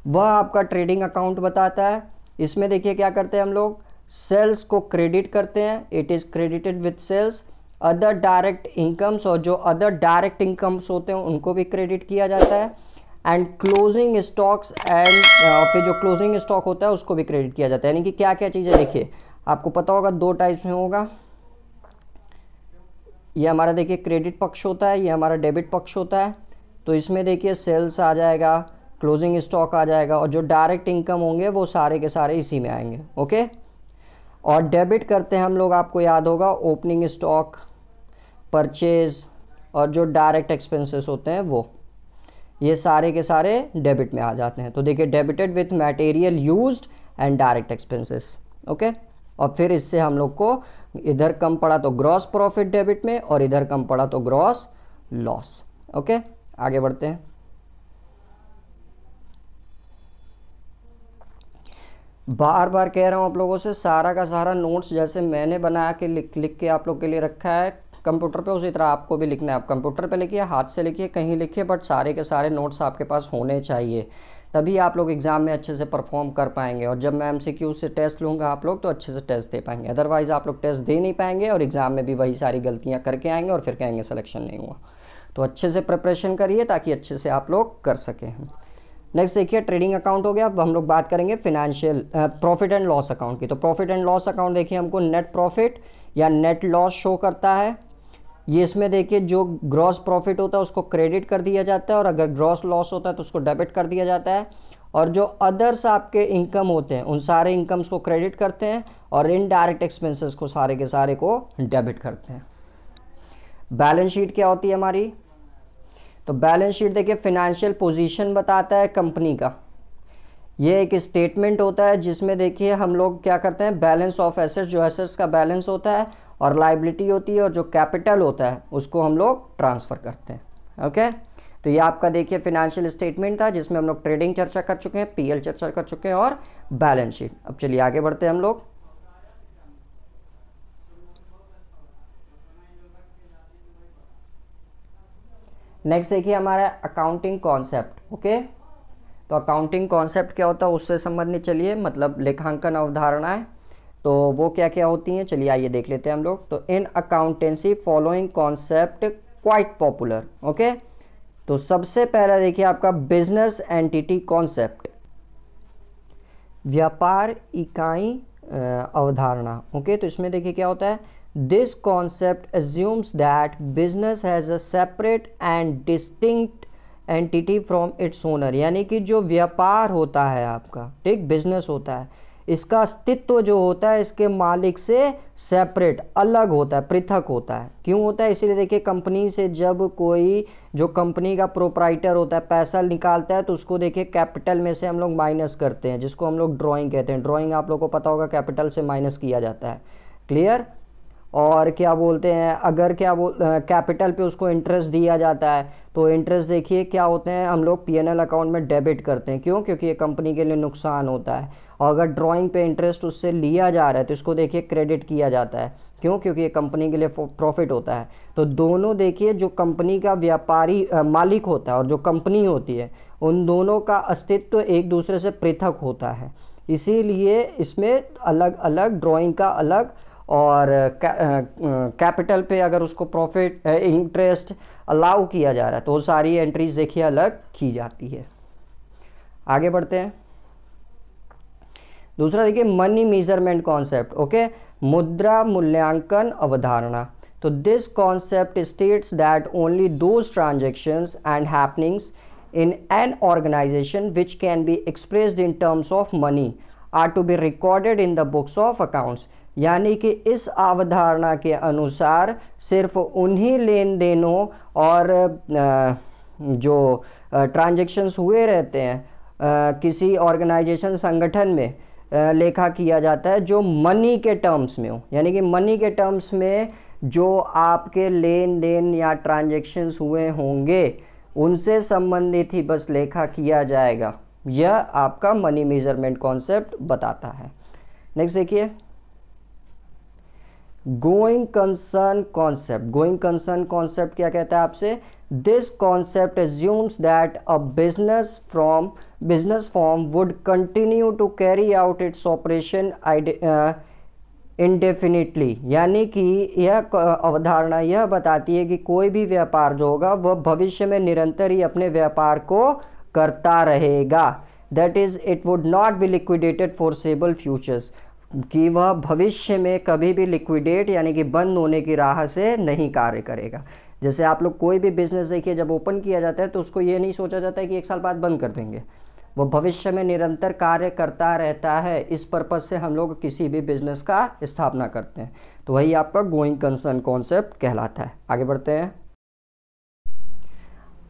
वह आपका ट्रेडिंग अकाउंट बताता है. इसमें देखिए क्या करते हैं हम लोग, सेल्स को क्रेडिट करते हैं, it is credited with sales. Other direct incomes, और जो अदर डायरेक्ट इनकम्स होते हैं उनको भी क्रेडिट किया जाता है. एंड क्लोजिंग स्टॉक्स एंड फिर जो क्लोजिंग स्टॉक होता है उसको भी क्रेडिट किया जाता है. यानी कि क्या क्या चीज़ें देखिए आपको पता होगा 2 टाइप्स में होगा. ये हमारा देखिए क्रेडिट पक्ष होता है, ये हमारा डेबिट पक्ष होता है. तो इसमें देखिए सेल्स आ जाएगा, क्लोजिंग स्टॉक आ जाएगा, और जो डायरेक्ट इनकम होंगे वो सारे के सारे इसी में आएंगे. ओके, और डेबिट करते हैं हम लोग, आपको याद होगा ओपनिंग स्टॉक, परचेज, और जो डायरेक्ट एक्सपेंसेस होते हैं वो, ये सारे के सारे डेबिट में आ जाते हैं. तो देखिए debited with material used and direct expenses. Okay, और फिर इससे हम लोग को इधर कम पड़ा तो ग्रॉस प्रॉफिट डेबिट में, और इधर कम पड़ा तो ग्रॉस लॉस. ओके, आगे बढ़ते हैं. बार बार कह रहा हूँ आप लोगों से, सारा का सारा नोट्स जैसे मैंने बना के लिख के आप लोग के लिए रखा है कंप्यूटर पे, उसी तरह आपको भी लिखना है. आप कंप्यूटर पे लिखिए, हाथ से लिखिए, कहीं लिखिए, बट सारे के सारे नोट्स आपके पास होने चाहिए, तभी आप लोग एग्ज़ाम में अच्छे से परफॉर्म कर पाएंगे. और जब मैं MCQ से टेस्ट लूँगा आप लोग तो अच्छे से टेस्ट दे पाएंगे. अदरवाइज़ आप लोग टेस्ट दे नहीं पाएंगे और एग्ज़ाम में भी वही सारी गलतियाँ करके आएंगे और फिर कहेंगे सिलेक्शन नहीं हुआ. तो अच्छे से प्रिपरेशन करिए ताकि अच्छे से आप लोग कर सकें. नेक्स्ट देखिए ट्रेडिंग अकाउंट हो गया. अब हम लोग बात करेंगे financial profit and loss account की. तो प्रॉफिट एंड लॉस अकाउंट देखिए हमको नेट प्रॉफिट या नेट लॉस शो करता है, ये इसमें देखिए जो ग्रॉस प्रॉफिट होता है उसको क्रेडिट कर दिया जाता है, और अगर ग्रॉस लॉस होता है तो उसको डेबिट कर दिया जाता है। और जो अदर्स आपके इनकम होते हैं उन सारे इनकम्स को क्रेडिट करते हैं, और इनडायरेक्ट एक्सपेंसेस को सारे के सारे को डेबिट करते हैं। बैलेंस शीट क्या होती है हमारी? तो बैलेंस शीट देखिए फाइनेंशियल पोजीशन बताता है कंपनी का। ये एक स्टेटमेंट होता है जिसमें देखिए हम लोग क्या करते हैं, बैलेंस ऑफ एसेट्स, जो एसेट्स का बैलेंस होता है, और लाइबिलिटी होती है, और जो कैपिटल होता है उसको हम लोग ट्रांसफ़र करते हैं। ओके, तो ये आपका देखिए फाइनेंशियल स्टेटमेंट था जिसमें हम लोग ट्रेडिंग चर्चा कर चुके हैं, पीएल चर्चा कर चुके हैं, और बैलेंस शीट। अब चलिए आगे बढ़ते हैं हम लोग। नेक्स्ट देखिए हमारा अकाउंटिंग कॉन्सेप्ट। ओके, तो अकाउंटिंग कॉन्सेप्ट क्या होता है उससे संबंधित चलिए मतलब लेखांकन अवधारणाएं, तो वो क्या क्या होती हैं चलिए आइए देख लेते हैं हम लोग। तो in accountancy following concept quite popular. Okay, तो सबसे पहला देखिए आपका बिजनेस एंटिटी कॉन्सेप्ट, व्यापार इकाई अवधारणा। ओके, तो इसमें देखिए क्या होता है, this concept assumes that business has a separate and distinct entity from its owner, यानी कि जो व्यापार होता है आपका, ठीक, बिजनेस होता है, इसका अस्तित्व जो होता है इसके मालिक से सेपरेट, अलग होता है, पृथक होता है। क्यों होता है? इसीलिए देखिए कंपनी से जब कोई जो कंपनी का प्रोप्राइटर होता है पैसा निकालता है तो उसको देखिए कैपिटल में से हम लोग माइनस करते हैं, जिसको हम लोग ड्राइंग कहते हैं। ड्राइंग आप लोगों को पता होगा कैपिटल से माइनस किया जाता है, क्लियर। और क्या बोलते हैं, अगर कैपिटल पे उसको इंटरेस्ट दिया जाता है तो इंटरेस्ट देखिए क्या होते हैं, हम लोग पीएनएल अकाउंट में डेबिट करते हैं। क्यों? क्योंकि ये कंपनी के लिए नुकसान होता है। और अगर ड्राइंग पे इंटरेस्ट उससे लिया जा रहा है तो इसको देखिए क्रेडिट किया जाता है। क्यों? क्योंकि ये कंपनी के लिए प्रॉफिट होता है। तो दोनों देखिए जो कंपनी का व्यापारी मालिक होता है और जो कंपनी होती है उन दोनों का अस्तित्व एक दूसरे से पृथक होता है, इसीलिए इसमें अलग अलग ड्राइंग का अलग, और कैपिटल पे अगर उसको प्रॉफिट इंटरेस्ट अलाउ किया जा रहा है तो वो सारी एंट्रीज देखिए अलग की जाती है। आगे बढ़ते हैं। दूसरा देखिए मनी मेजरमेंट कॉन्सेप्ट। ओके, मुद्रा मूल्यांकन अवधारणा। तो this concept states that only those transactions and happenings in an organization which can be expressed in terms of money are to be recorded in the books of accounts, यानी कि इस अवधारणा के अनुसार सिर्फ उन्हीं लेन देनों और जो ट्रांजैक्शंस हुए रहते हैं किसी ऑर्गेनाइजेशन संगठन में लेखा किया जाता है जो मनी के टर्म्स में हो, यानी कि मनी के टर्म्स में जो आपके लेन देन या ट्रांजैक्शंस हुए होंगे उनसे संबंधित ही बस लेखा किया जाएगा। यह आपका मनी मेजरमेंट कॉन्सेप्ट बताता है। नेक्स्ट देखिए going concern concept. Going concern concept क्या कहता है आपसे, this concept assumes that a business form would continue to carry out its operation indefinitely, यानी कि यह अवधारणा यह बताती है कि कोई भी व्यापार जो होगा वह भविष्य में निरंतर ही अपने व्यापार को करता रहेगा। That is it would not be liquidated foreseeable futures, कि वह भविष्य में कभी भी लिक्विडेट यानी कि बंद होने की राह से नहीं कार्य करेगा। जैसे आप लोग कोई भी बिजनेस देखिए जब ओपन किया जाता है तो उसको ये नहीं सोचा जाता है कि 1 साल बाद बंद कर देंगे, वो भविष्य में निरंतर कार्य करता रहता है। इस पर्पज से हम लोग किसी भी बिजनेस का स्थापना करते हैं। तो वही आपका गोइंग कंसर्न कॉन्सेप्ट कहलाता है। आगे बढ़ते हैं।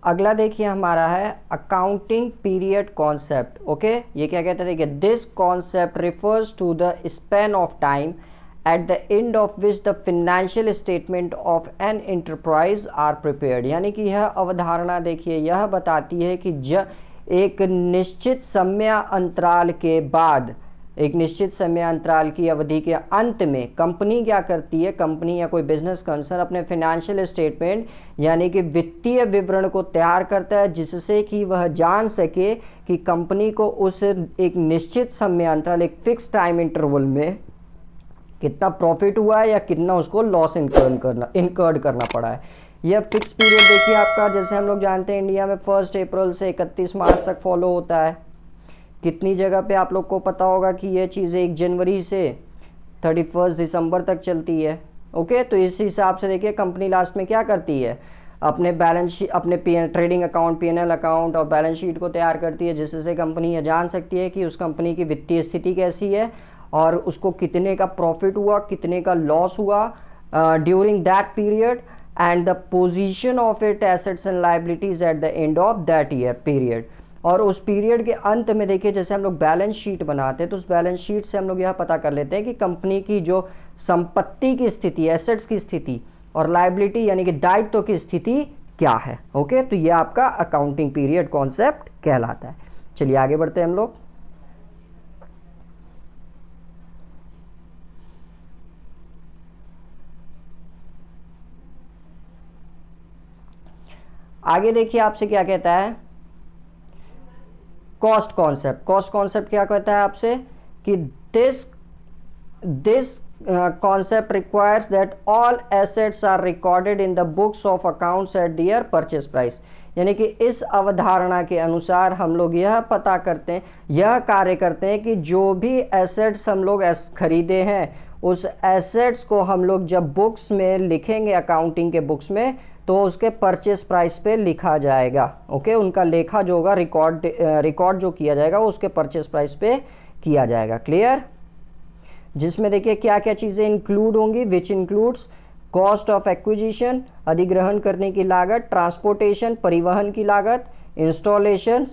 अगला देखिए हमारा है अकाउंटिंग पीरियड कॉन्सेप्ट। ओके, ये क्या कहते हैं, देखिए this concept refers to the span of time at the end of which the financial statement of an enterprise are prepared, यानी कि यह अवधारणा देखिए यह बताती है कि एक निश्चित समय अंतराल के बाद, एक निश्चित समय अंतराल की अवधि के अंत में कंपनी क्या करती है, कंपनी या कोई बिजनेस कंसर्न अपने फाइनेंशियल स्टेटमेंट यानी कि वित्तीय विवरण को तैयार करता है, जिससे कि वह जान सके कि कंपनी को उस एक निश्चित समय अंतराल, एक फिक्स टाइम इंटरवल में कितना प्रॉफिट हुआ है या कितना उसको लॉस इनकर्ड करना पड़ा है। यह फिक्स पीरियड देखिए आपका, जैसे हम लोग जानते हैं इंडिया में 1 अप्रैल से 31 मार्च तक फॉलो होता है। कितनी जगह पे आप लोग को पता होगा कि यह चीज़ 1 जनवरी से 31 दिसंबर तक चलती है। ओके, तो इस हिसाब से देखिए कंपनी लास्ट में क्या करती है, अपने बैलेंस शीट, अपने ट्रेडिंग अकाउंट, पीएनएल अकाउंट और बैलेंस शीट को तैयार करती है, जिससे कंपनी ये जान सकती है कि उस कंपनी की वित्तीय स्थिति कैसी है और उसको कितने का प्रॉफिट हुआ, कितने का लॉस हुआ during that period, and the position of it assets and liabilities at the end of that year period. और उस पीरियड के अंत में देखिए जैसे हम लोग बैलेंस शीट बनाते हैं तो उस बैलेंस शीट से हम लोग यह पता कर लेते हैं कि कंपनी की जो संपत्ति की स्थिति, एसेट्स की स्थिति और लायबिलिटी यानी कि दायित्व की स्थिति क्या है। ओके, तो ये आपका अकाउंटिंग पीरियड कॉन्सेप्ट कहलाता है। चलिए आगे बढ़ते हैं हम लोग। आगे देखिए आपसे क्या कहता है, कॉस्ट कॉन्सेप्ट। कॉस्ट कॉन्सेप्ट क्या कहता है आपसे कि this concept requires that all assets are recorded in the books of accounts at their purchase price। यानी कि इस अवधारणा के अनुसार हम लोग यह पता करते हैं, यह कार्य करते हैं कि जो भी एसेट्स हम लोग खरीदे हैं उस एसेट्स को हम लोग जब बुक्स में लिखेंगे, अकाउंटिंग के बुक्स में, तो उसके परचेस प्राइस पे लिखा जाएगा। ओके, उनका लेखा जो होगा, रिकॉर्ड जो किया जाएगा वो उसके परचेस प्राइस पे किया जाएगा। क्लियर? जिसमें देखिए क्या क्या चीज़ें इंक्लूड होंगी, which includes cost of acquisition, अधिग्रहण करने की लागत, ट्रांसपोर्टेशन, परिवहन की लागत, इंस्टॉलेशन,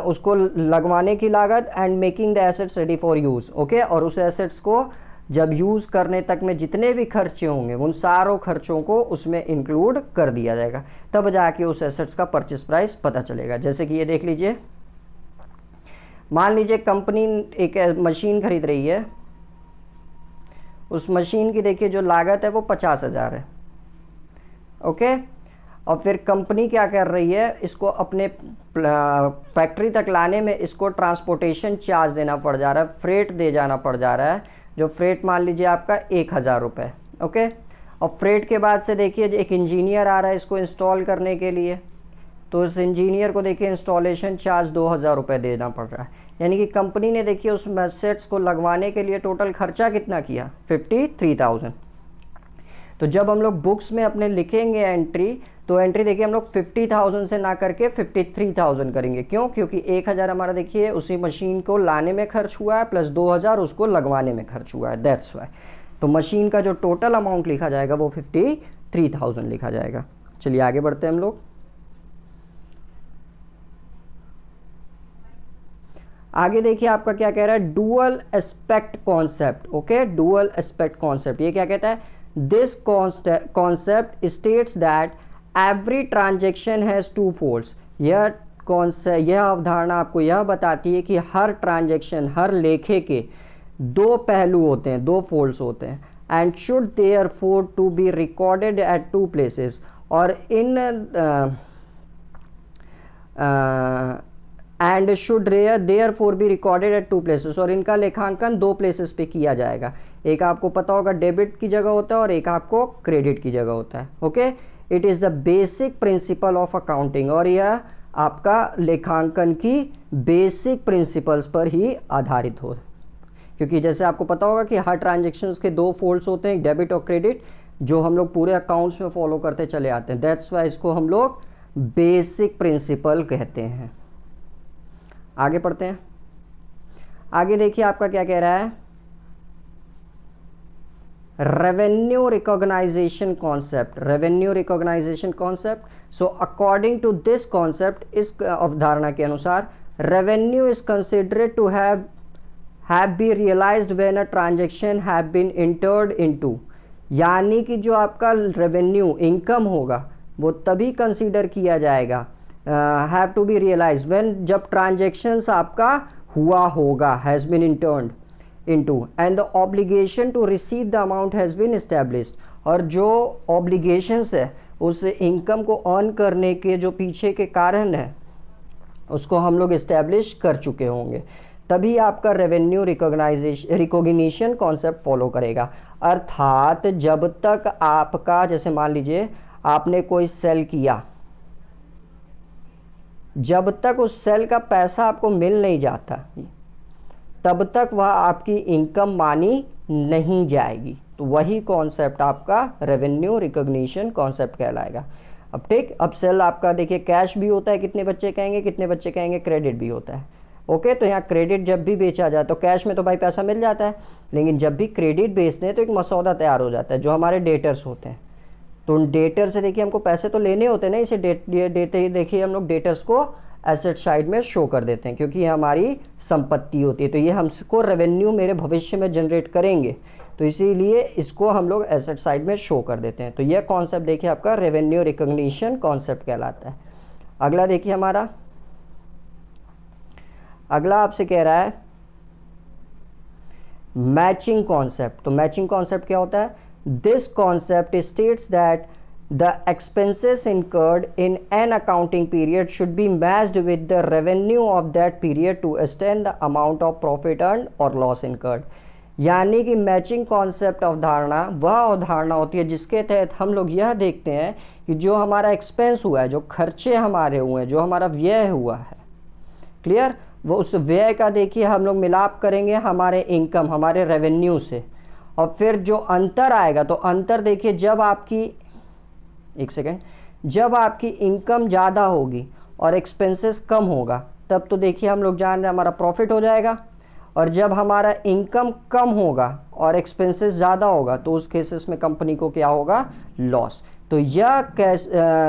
उसको लगवाने की लागत, and making the assets ready for use. Okay, और उस एसेट्स को जब यूज़ करने तक में जितने भी खर्चे होंगे उन सारों खर्चों को उसमें इंक्लूड कर दिया जाएगा, तब जाके उस एसेट्स का परचेस प्राइस पता चलेगा। जैसे कि ये देख लीजिए, मान लीजिए कंपनी एक मशीन खरीद रही है, उस मशीन की देखिए जो लागत है वो 50,000 है। ओके, और फिर कंपनी क्या कर रही है, इसको अपने फैक्ट्री तक लाने में इसको ट्रांसपोर्टेशन चार्ज देना पड़ जा रहा है, फ्रेट दे जाना पड़ जा रहा है, जो फ्रेट मान लीजिए आपका 1,000 रुपये। ओके, और फ्रेट के बाद से देखिए एक इंजीनियर आ रहा है इसको इंस्टॉल करने के लिए, तो उस इंजीनियर को देखिए इंस्टॉलेशन चार्ज 2,000 रुपये देना पड़ रहा है। यानी कि कंपनी ने देखिए उस एसेट्स को लगवाने के लिए टोटल खर्चा कितना किया, 53,000। तो जब हम लोग बुक्स में अपने लिखेंगे एंट्री, तो एंट्री देखिए हम लोग 50,000 से ना करके 53,000 करेंगे। क्यों? क्योंकि 1,000 हमारा देखिए उसी मशीन को लाने में खर्च हुआ है, प्लस 2,000 उसको लगवाने में खर्च हुआ है, दैट्स वाई। तो मशीन का जो टोटल अमाउंट लिखा जाएगा वो 53,000 लिखा जाएगा। चलिए आगे बढ़ते हैं हम लोग। आगे देखिए आपका क्या कह रहा है, dual aspect concept. Okay, dual aspect concept ये क्या कहता है, this concept states that every transaction has two folds. यह अवधारणा आपको यह बताती है कि हर ट्रांजेक्शन, हर लेखे के दो पहलू होते हैं, दो फोल्ड्स होते हैं, and should therefore to be recorded at two places. और इन and should therefore be recorded at two places, और इनका लेखांकन दो प्लेसेस पे किया जाएगा। एक आपको पता होगा डेबिट की जगह होता है और एक आपको क्रेडिट की जगह होता है। Okay, it is the basic principle of accounting, और यह आपका लेखांकन की बेसिक प्रिंसिपल्स पर ही आधारित हो, क्योंकि जैसे आपको पता होगा कि हर ट्रांजेक्शन्स के दो फोल्ड्स होते हैं, डेबिट और क्रेडिट, जो हम लोग पूरे अकाउंट्स में फॉलो करते चले आते हैं। दैट्स वाई इसको हम लोग बेसिक प्रिंसिपल कहते हैं। आगे पढ़ते हैं। आगे देखिए आपका क्या कह रहा है, revenue recognization concept. Revenue recognization concept, so according to this concept, इस अवधारणा के अनुसार revenue is considered to have be realised when a transaction have been entered into. यानी कि जो आपका रेवेन्यू इनकम होगा वो तभी कंसीडर किया जाएगा, have to be realise when, जब ट्रांजेक्शन्स आपका हुआ होगा, has been entered into, and the obligation to receive the amount has been established. और जो ऑब्लिगेशंस है उस इनकम को अर्न करने के जो पीछे के कारण है उसको हम लोग इस्टेब्लिश कर चुके होंगे, तभी आपका रेवेन्यू रिकॉग्निशन कॉन्सेप्ट फॉलो करेगा। अर्थात जब तक आपका, जैसे मान लीजिए आपने कोई सेल किया, जब तक उस सेल का पैसा आपको मिल नहीं जाता तब तक वह आपकी इनकम मानी नहीं जाएगी। तो वही कॉन्सेप्ट आपका रेवेन्यू रिकॉग्निशन कॉन्सेप्ट कहलाएगा। अब ठीक, अब सेल आपका देखिए कैश भी होता है, कितने बच्चे कहेंगे, कितने बच्चे कहेंगे क्रेडिट भी होता है। ओके, तो यहाँ क्रेडिट जब भी बेचा जाए तो कैश में तो भाई पैसा मिल जाता है, लेकिन जब भी क्रेडिट बेचते हैं तो एक मसौदा तैयार हो जाता है जो हमारे डेटर्स होते हैं। तो उन डेटर से देखिए हमको पैसे तो लेने होते हैं ना, इसे देते ही देखिए हम लोग डेटर्स को एसेट साइड में शो कर देते हैं क्योंकि ये हमारी संपत्ति होती है, तो ये हमको रेवेन्यू मेरे भविष्य में जनरेट करेंगे, तो इसीलिए इसको हम लोग एसेट साइड में शो कर देते हैं। तो यह कॉन्सेप्ट देखिए आपका रेवेन्यू रिकॉग्निशन कॉन्सेप्ट कहलाता है। अगला देखिए हमारा, अगला आपसे कह रहा है मैचिंग कॉन्सेप्ट। तो मैचिंग कॉन्सेप्ट क्या होता है? This concept states that the expenses incurred in an accounting period should be matched with the revenue of that period to extend the amount of profit earned or loss incurred। यानी कि matching concept अवधारणा वह अवधारणा होती है जिसके तहत हम लोग यह देखते हैं कि जो हमारा एक्सपेंस हुआ है, जो खर्चे हमारे हुए हैं, जो हमारा व्यय हुआ है, क्लियर, वो उस व्यय का देखिए हम लोग मिलाप करेंगे हमारे इनकम, हमारे रेवेन्यू से, और फिर जो अंतर आएगा, तो अंतर देखिए जब आपकी, एक सेकेंड, जब आपकी इनकम ज़्यादा होगी और एक्सपेंसेस कम होगा तब तो देखिए हम लोग जान रहे हैं हमारा प्रॉफिट हो जाएगा, और जब हमारा इनकम कम होगा और एक्सपेंसेस ज़्यादा होगा तो उस केसेस में कंपनी को क्या होगा? लॉस। तो यह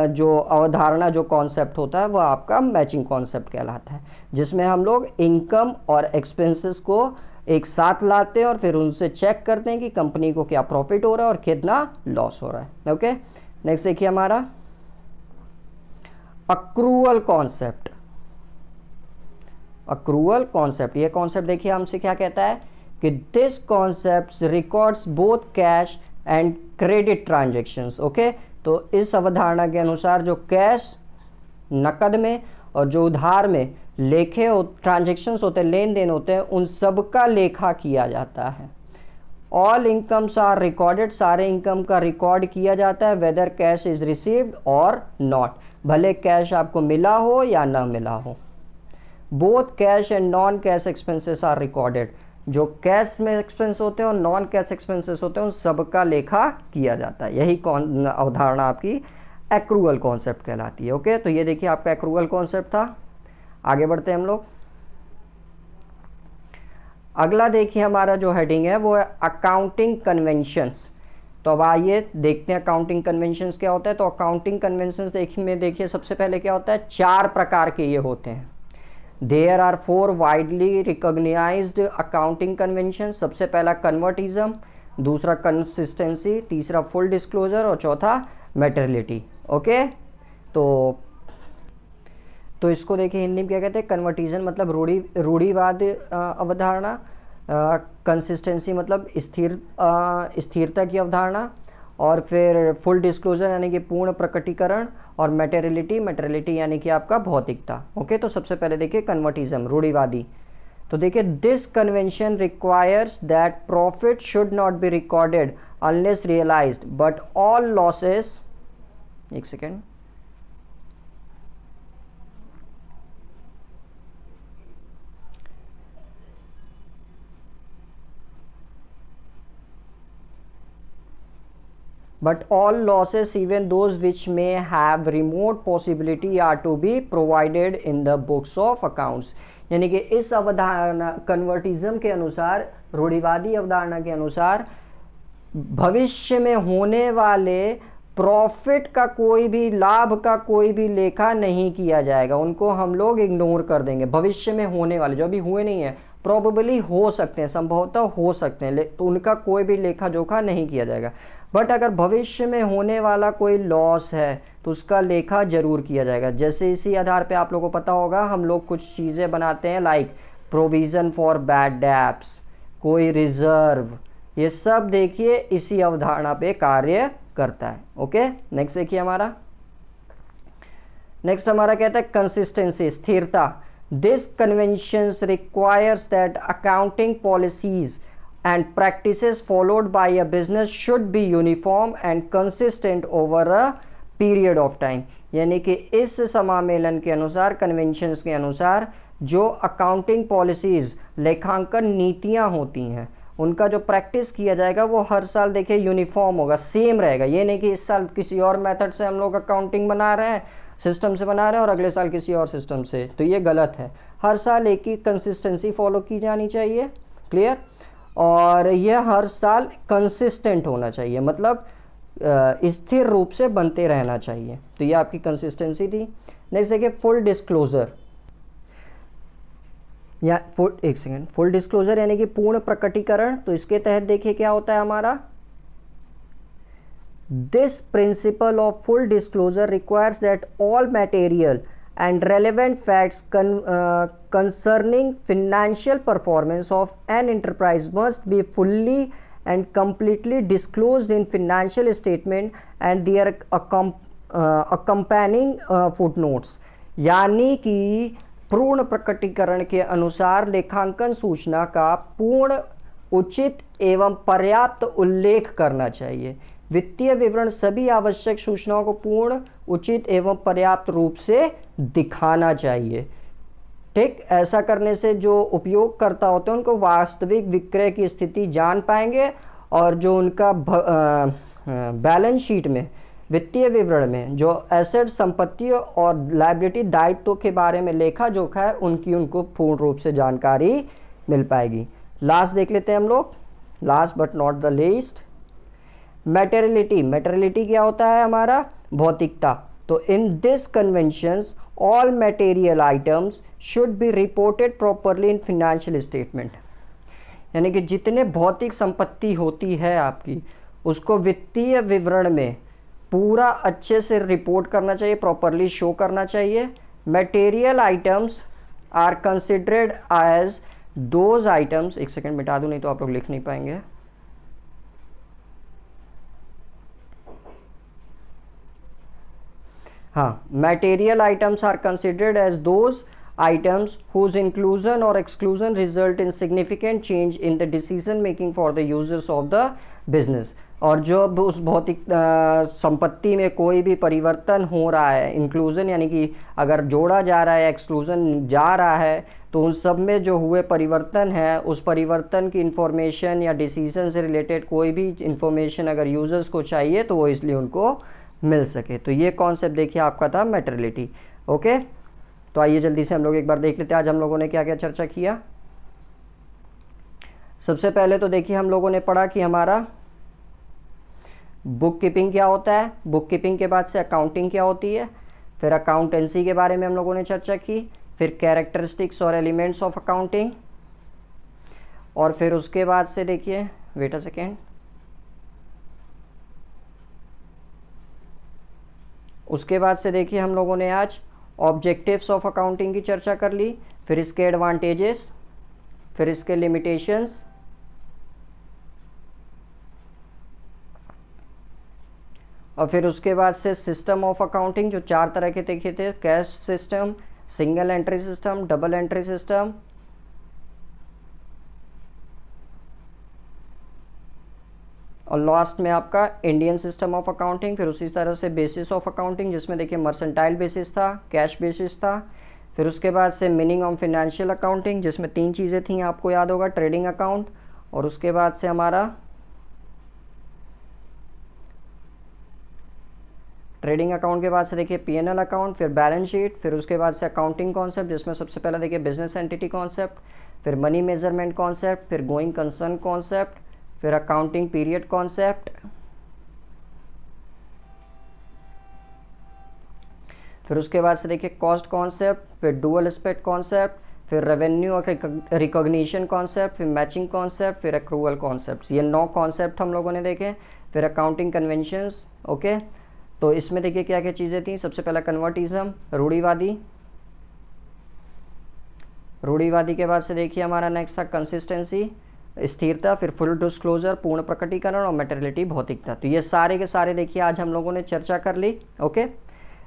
जो अवधारणा, जो कॉन्सेप्ट होता है वह आपका मैचिंग कॉन्सेप्ट कहलाता है, जिसमें हम लोग इनकम और एक्सपेंसेस को एक साथ लाते हैं और फिर उनसे चेक करते हैं कि कंपनी को क्या प्रॉफिट हो रहा है और कितना लॉस हो रहा है। ओके, नेक्स्ट देखिए हमारा अक्रूवल कॉन्सेप्ट। अक्रूवल कॉन्सेप्ट, ये कॉन्सेप्ट देखिए हमसे क्या कहता है कि this concept records both cash and credit transactions. Okay, तो इस अवधारणा के अनुसार जो कैश नकद में और जो उधार में लेखे ट्रांजैक्शंस होते हैं, लेन देन होते हैं, उन सब का लेखा किया जाता है। ऑल इनकम्स आर रिकॉर्डेड, सारे इनकम का रिकॉर्ड किया जाता है, वेदर कैश इज रिसीव्ड और नॉट, भले कैश आपको मिला हो या ना मिला हो। Both cash and non cash expenses are recorded, जो कैश में एक्सपेंस होते हैं और नॉन कैश एक्सपेंसेस होते हैं उन सबका लेखा किया जाता है। यही अवधारणा आपकी एक्रूवल कॉन्सेप्ट कहलाती है। ओके, तो ये देखिए आपका एक्रूवल कॉन्सेप्ट था। आगे बढ़ते हैं हम लोग। अगला देखिए हमारा जो हेडिंग है वो है अकाउंटिंग कन्वेंशंस। तो अब आइए देखते हैं अकाउंटिंग कन्वेंशंस क्या होता है। तो अकाउंटिंग कन्वेंशंस देखिए सबसे पहले क्या होता है, 4 प्रकार के ये होते हैं। There are 4 widely recognised accounting convention. सबसे पहला कन्वर्टिज्म, दूसरा कंसिस्टेंसी, तीसरा फुल डिस्क्लोजर और चौथा मैटेरियलिटी। ओके, तो इसको देखिए हिंदी में क्या कहते हैं, कन्वर्टिज्म मतलब रूढ़िवाद अवधारणा, कंसिस्टेंसी मतलब स्थिरता की अवधारणा, और फिर फुल डिस्क्लोजर यानी कि पूर्ण प्रकटीकरण, और मैटेरियलिटी यानी कि आपका भौतिकता। ओके, तो सबसे पहले देखिए कन्वर्टिज्म, रूढ़िवादी। तो देखिए this convention requires that profit should not be recorded unless realised but all losses, एक second, but all losses even those which may have remote possibility are to be provided in the books of accounts। यानी कि इस अवधारणा कन्वर्टिज्म के अनुसार, रूढ़िवादी अवधारणा के अनुसार, भविष्य में होने वाले प्रॉफिट का कोई भी, लाभ का कोई भी लेखा नहीं किया जाएगा, उनको हम लोग इग्नोर कर देंगे। भविष्य में होने वाले जो अभी हुए नहीं है, प्रोबेबली हो सकते हैं, संभवतः हो सकते हैं, तो उनका कोई भी लेखा जोखा नहीं किया जाएगा। बट अगर भविष्य में होने वाला कोई लॉस है तो उसका लेखा जरूर किया जाएगा। जैसे इसी आधार पे आप लोगों को पता होगा हम लोग कुछ चीज़ें बनाते हैं, like provision for bad debts, कोई रिजर्व, ये सब देखिए इसी अवधारणा पे कार्य करता है। ओके, नेक्स्ट देखिए हमारा, नेक्स्ट हमारा कहता है कंसिस्टेंसी, स्थिरता। This conventions requires that accounting policies and practices followed by a business should be uniform and consistent over a period of time। यानी कि इस समामेलन के अनुसार, कन्वेंशंस के अनुसार, जो अकाउंटिंग पॉलिसीज, लेखांकन नीतियां होती हैं, उनका जो प्रैक्टिस किया जाएगा वो हर साल देखिए यूनिफॉर्म होगा, सेम रहेगा। ये नहीं कि इस साल किसी और मेथड से हम लोग अकाउंटिंग बना रहे हैं, सिस्टम से बना रहे हैं और अगले साल किसी और सिस्टम से, तो ये गलत है। हर साल एक ही कंसिस्टेंसी फॉलो की जानी चाहिए, क्लियर। और यह हर साल कंसिस्टेंट होना चाहिए, मतलब स्थिर रूप से बनते रहना चाहिए। तो ये आपकी कंसिस्टेंसी थी। नेक्स्ट देखिए फुल डिस्क्लोजर, या एक सेकेंड, फुल डिस्क्लोजर यानी कि पूर्ण प्रकटीकरण। तो इसके तहत देखिए क्या होता है हमारा, this principle of full disclosure requires that all material and relevant facts concerning financial performance of an enterprise must be fully and completely disclosed in financial statement and their accompanying footnotes। यानी कि पूर्ण प्रकटीकरण के अनुसार लेखांकन सूचना का पूर्ण, उचित एवं पर्याप्त उल्लेख करना चाहिए। वित्तीय विवरण सभी आवश्यक सूचनाओं को पूर्ण, उचित एवं पर्याप्त रूप से दिखाना चाहिए। ठीक, ऐसा करने से जो उपयोगकर्ता होते हैं उनको वास्तविक विक्रय की स्थिति जान पाएंगे और जो उनका बैलेंस शीट में, वित्तीय विवरण में जो एसेट, संपत्ति और लायबिलिटी, दायित्व के बारे में लेखा जोखा है उनकी उनको पूर्ण रूप से जानकारी मिल पाएगी। लास्ट देख लेते हैं हम लोग, last but not the least, materiality. Materiality क्या होता है हमारा, भौतिकता। तो in this conventions all material items should be reported properly in financial statement. यानी कि जितने भौतिक संपत्ति होती है आपकी, उसको वित्तीय विवरण में पूरा अच्छे से रिपोर्ट करना चाहिए, प्रॉपरली शो करना चाहिए। Material items are considered as those items, एक सेकेंड मिटा दूं नहीं तो आप लोग लिख नहीं पाएंगे। हाँ, material items are considered as those items whose inclusion or exclusion result in significant change in the decision making for the users of the business। और जब उस भौतिक संपत्ति में कोई भी परिवर्तन हो रहा है, इंक्लूजन यानी कि अगर जोड़ा जा रहा है, एक्सक्लूजन जा रहा है, तो उन सब में जो हुए परिवर्तन है, उस परिवर्तन की इंफॉर्मेशन या डिसीजन से रिलेटेड कोई भी इंफॉर्मेशन अगर यूजर्स को चाहिए तो वो इसलिए उनको मिल सके। तो ये कॉन्सेप्ट देखिए आपका था मैटेरियलिटी। ओके, तो आइए जल्दी से हम लोग एक बार देख लेते हैं आज हम लोगों ने क्या क्या चर्चा किया। सबसे पहले तो देखिए हम लोगों ने पढ़ा कि हमारा बुक कीपिंग क्या होता है, बुक कीपिंग के बाद से अकाउंटिंग क्या होती है, फिर अकाउंटेंसी के बारे में हम लोगों ने चर्चा की, फिर कैरेक्टरिस्टिक्स और एलिमेंट्स ऑफ अकाउंटिंग, और फिर उसके बाद से देखिए, वेट अ सेकेंड, उसके बाद से देखिए हम लोगों ने आज ऑब्जेक्टिव्स ऑफ अकाउंटिंग की चर्चा कर ली, फिर इसके एडवांटेजेस, फिर इसके लिमिटेशंस, और फिर उसके बाद से सिस्टम ऑफ अकाउंटिंग जो 4 तरह के देखे थे, cash system, single entry system, double entry system, और लास्ट में आपका इंडियन सिस्टम ऑफ अकाउंटिंग। फिर उसी तरह से बेसिस ऑफ अकाउंटिंग जिसमें देखिए मर्सेंटाइल बेसिस था, कैश बेसिस था। फिर उसके बाद से मीनिंग ऑफ फाइनेंशियल अकाउंटिंग जिसमें 3 चीज़ें थी, आपको याद होगा, ट्रेडिंग अकाउंट, और उसके बाद से हमारा ट्रेडिंग अकाउंट के बाद से देखिए पीएनएल अकाउंट, फिर बैलेंस शीट, फिर उसके बाद से अकाउंटिंग कॉन्सेप्ट जिसमें सबसे पहला देखिए बिजनेस एंटिटी कॉन्सेप्ट, फिर मनी मेजरमेंट कॉन्सेप्ट, फिर गोइंग कंसर्न कॉन्सेप्ट, फिर अकाउंटिंग पीरियड कॉन्सेप्ट, फिर उसके बाद से देखिए कॉस्ट कॉन्सेप्ट, फिर डुअल एस्पेक्ट कॉन्सेप्ट, फिर रेवेन्यू और रिकॉग्निशन कॉन्सेप्ट, फिर मैचिंग कॉन्सेप्ट, फिर एक्रूअल कॉन्सेप्ट। ये 9 कॉन्सेप्ट हम लोगों ने देखे। फिर अकाउंटिंग कन्वेंशंस। ओके, तो इसमें देखिए क्या क्या चीज़ें थी। सबसे पहला कन्वर्टिज्म, रूढ़िवादी, रूढ़िवादी के बाद से देखिए हमारा नेक्स्ट था कंसिस्टेंसी, स्थिरता, फिर फुल डिस्क्लोजर, पूर्ण प्रकटीकरण, और मैटेरियलिटी, भौतिकता। तो ये सारे के सारे देखिए आज हम लोगों ने चर्चा कर ली। ओके,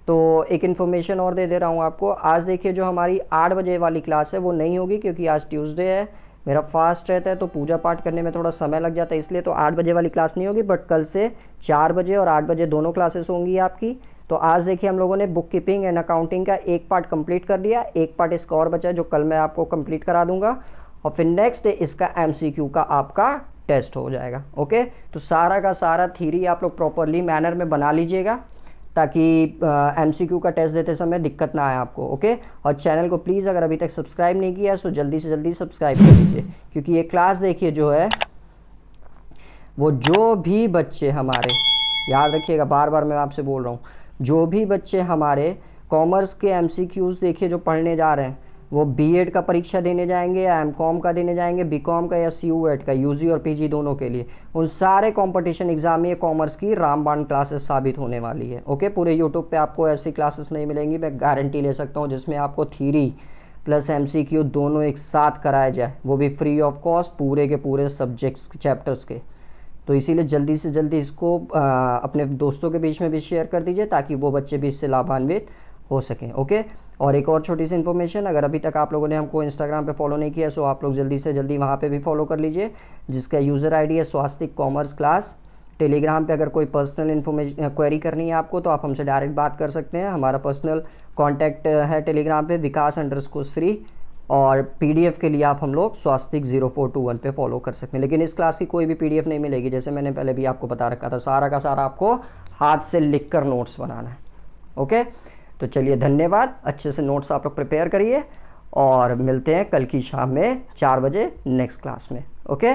तो एक इन्फॉर्मेशन और दे रहा हूँ आपको। आज देखिए जो हमारी 8 बजे वाली क्लास है वो नहीं होगी क्योंकि आज ट्यूसडे है, मेरा फास्ट रहता है तो पूजा पाठ करने में थोड़ा समय लग जाता है, इसलिए तो 8 बजे वाली क्लास नहीं होगी। बट कल से 4 बजे और 8 बजे दोनों क्लासेस होंगी आपकी। तो आज देखिए हम लोगों ने बुक कीपिंग एंड अकाउंटिंग का एक पार्ट कंप्लीट कर दिया, एक पार्ट इसका और बचा है जो कल मैं आपको कंप्लीट करा दूंगा। और फिर नेक्स्ट डे इसका MCQ का आपका टेस्ट हो जाएगा। ओके, तो सारा का सारा थ्योरी आप लोग प्रॉपरली मैनर में बना लीजिएगा ताकि MCQ का टेस्ट देते समय दिक्कत ना आए आपको। ओके, और चैनल को प्लीज़ अगर अभी तक सब्सक्राइब नहीं किया तो जल्दी से जल्दी सब्सक्राइब कर लीजिए, क्योंकि ये क्लास देखिए जो है वो जो भी बच्चे हमारे, याद रखिएगा बार बार मैं आपसे बोल रहा हूँ, जो भी बच्चे हमारे कॉमर्स के MCQs देखिए जो पढ़ने जा रहे हैं, वो B.Ed का परीक्षा देने जाएंगे या M.Com का देने जाएंगे, B.Com का या CUET का, UG और PG दोनों के लिए, उन सारे कंपटीशन एग्जाम में कॉमर्स की रामबाण क्लासेस साबित होने वाली है। ओके, पूरे यूट्यूब पे आपको ऐसी क्लासेस नहीं मिलेंगी, मैं गारंटी ले सकता हूँ, जिसमें आपको थ्योरी प्लस MCQ दोनों एक साथ कराया जाए, वो भी फ्री ऑफ कॉस्ट, पूरे के पूरे सब्जेक्ट्स चैप्टर्स के। तो इसीलिए जल्दी से जल्दी इसको अपने दोस्तों के बीच में भी शेयर कर दीजिए ताकि वो बच्चे भी इससे लाभान्वित हो सकें। ओके, और एक और छोटी सी इन्फॉर्मेशन, अगर अभी तक आप लोगों ने हमको इंस्टाग्राम पे फॉलो नहीं किया तो आप लोग जल्दी से जल्दी वहाँ पे भी फॉलो कर लीजिए, जिसका यूज़र ID है स्वास्तिक कॉमर्स क्लास। टेलीग्राम पे अगर कोई पर्सनल इन्फॉर्मेशन क्वेरी करनी है आपको तो आप हमसे डायरेक्ट बात कर सकते हैं। हमारा पर्सनल कॉन्टैक्ट है टेलीग्राम पे विकास_श्री, और PDF के लिए आप हम लोग स्वास्तिक 0421 पे फॉलो कर सकते हैं। लेकिन इस क्लास की कोई भी PDF नहीं मिलेगी, जैसे मैंने पहले भी आपको बता रखा था, सारा का सारा आपको हाथ से लिख कर नोट्स बनाना है। ओके, तो चलिए धन्यवाद, अच्छे से नोट्स आप लोग प्रिपेयर करिए और मिलते हैं कल की शाम में 4 बजे नेक्स्ट क्लास में। ओके,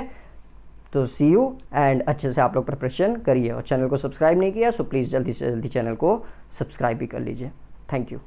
तो सी यू, एंड अच्छे से आप लोग प्रिपरेशन करिए, और चैनल को सब्सक्राइब नहीं किया सो प्लीज़ जल्दी से जल्दी चैनल को सब्सक्राइब भी कर लीजिए। Thank you.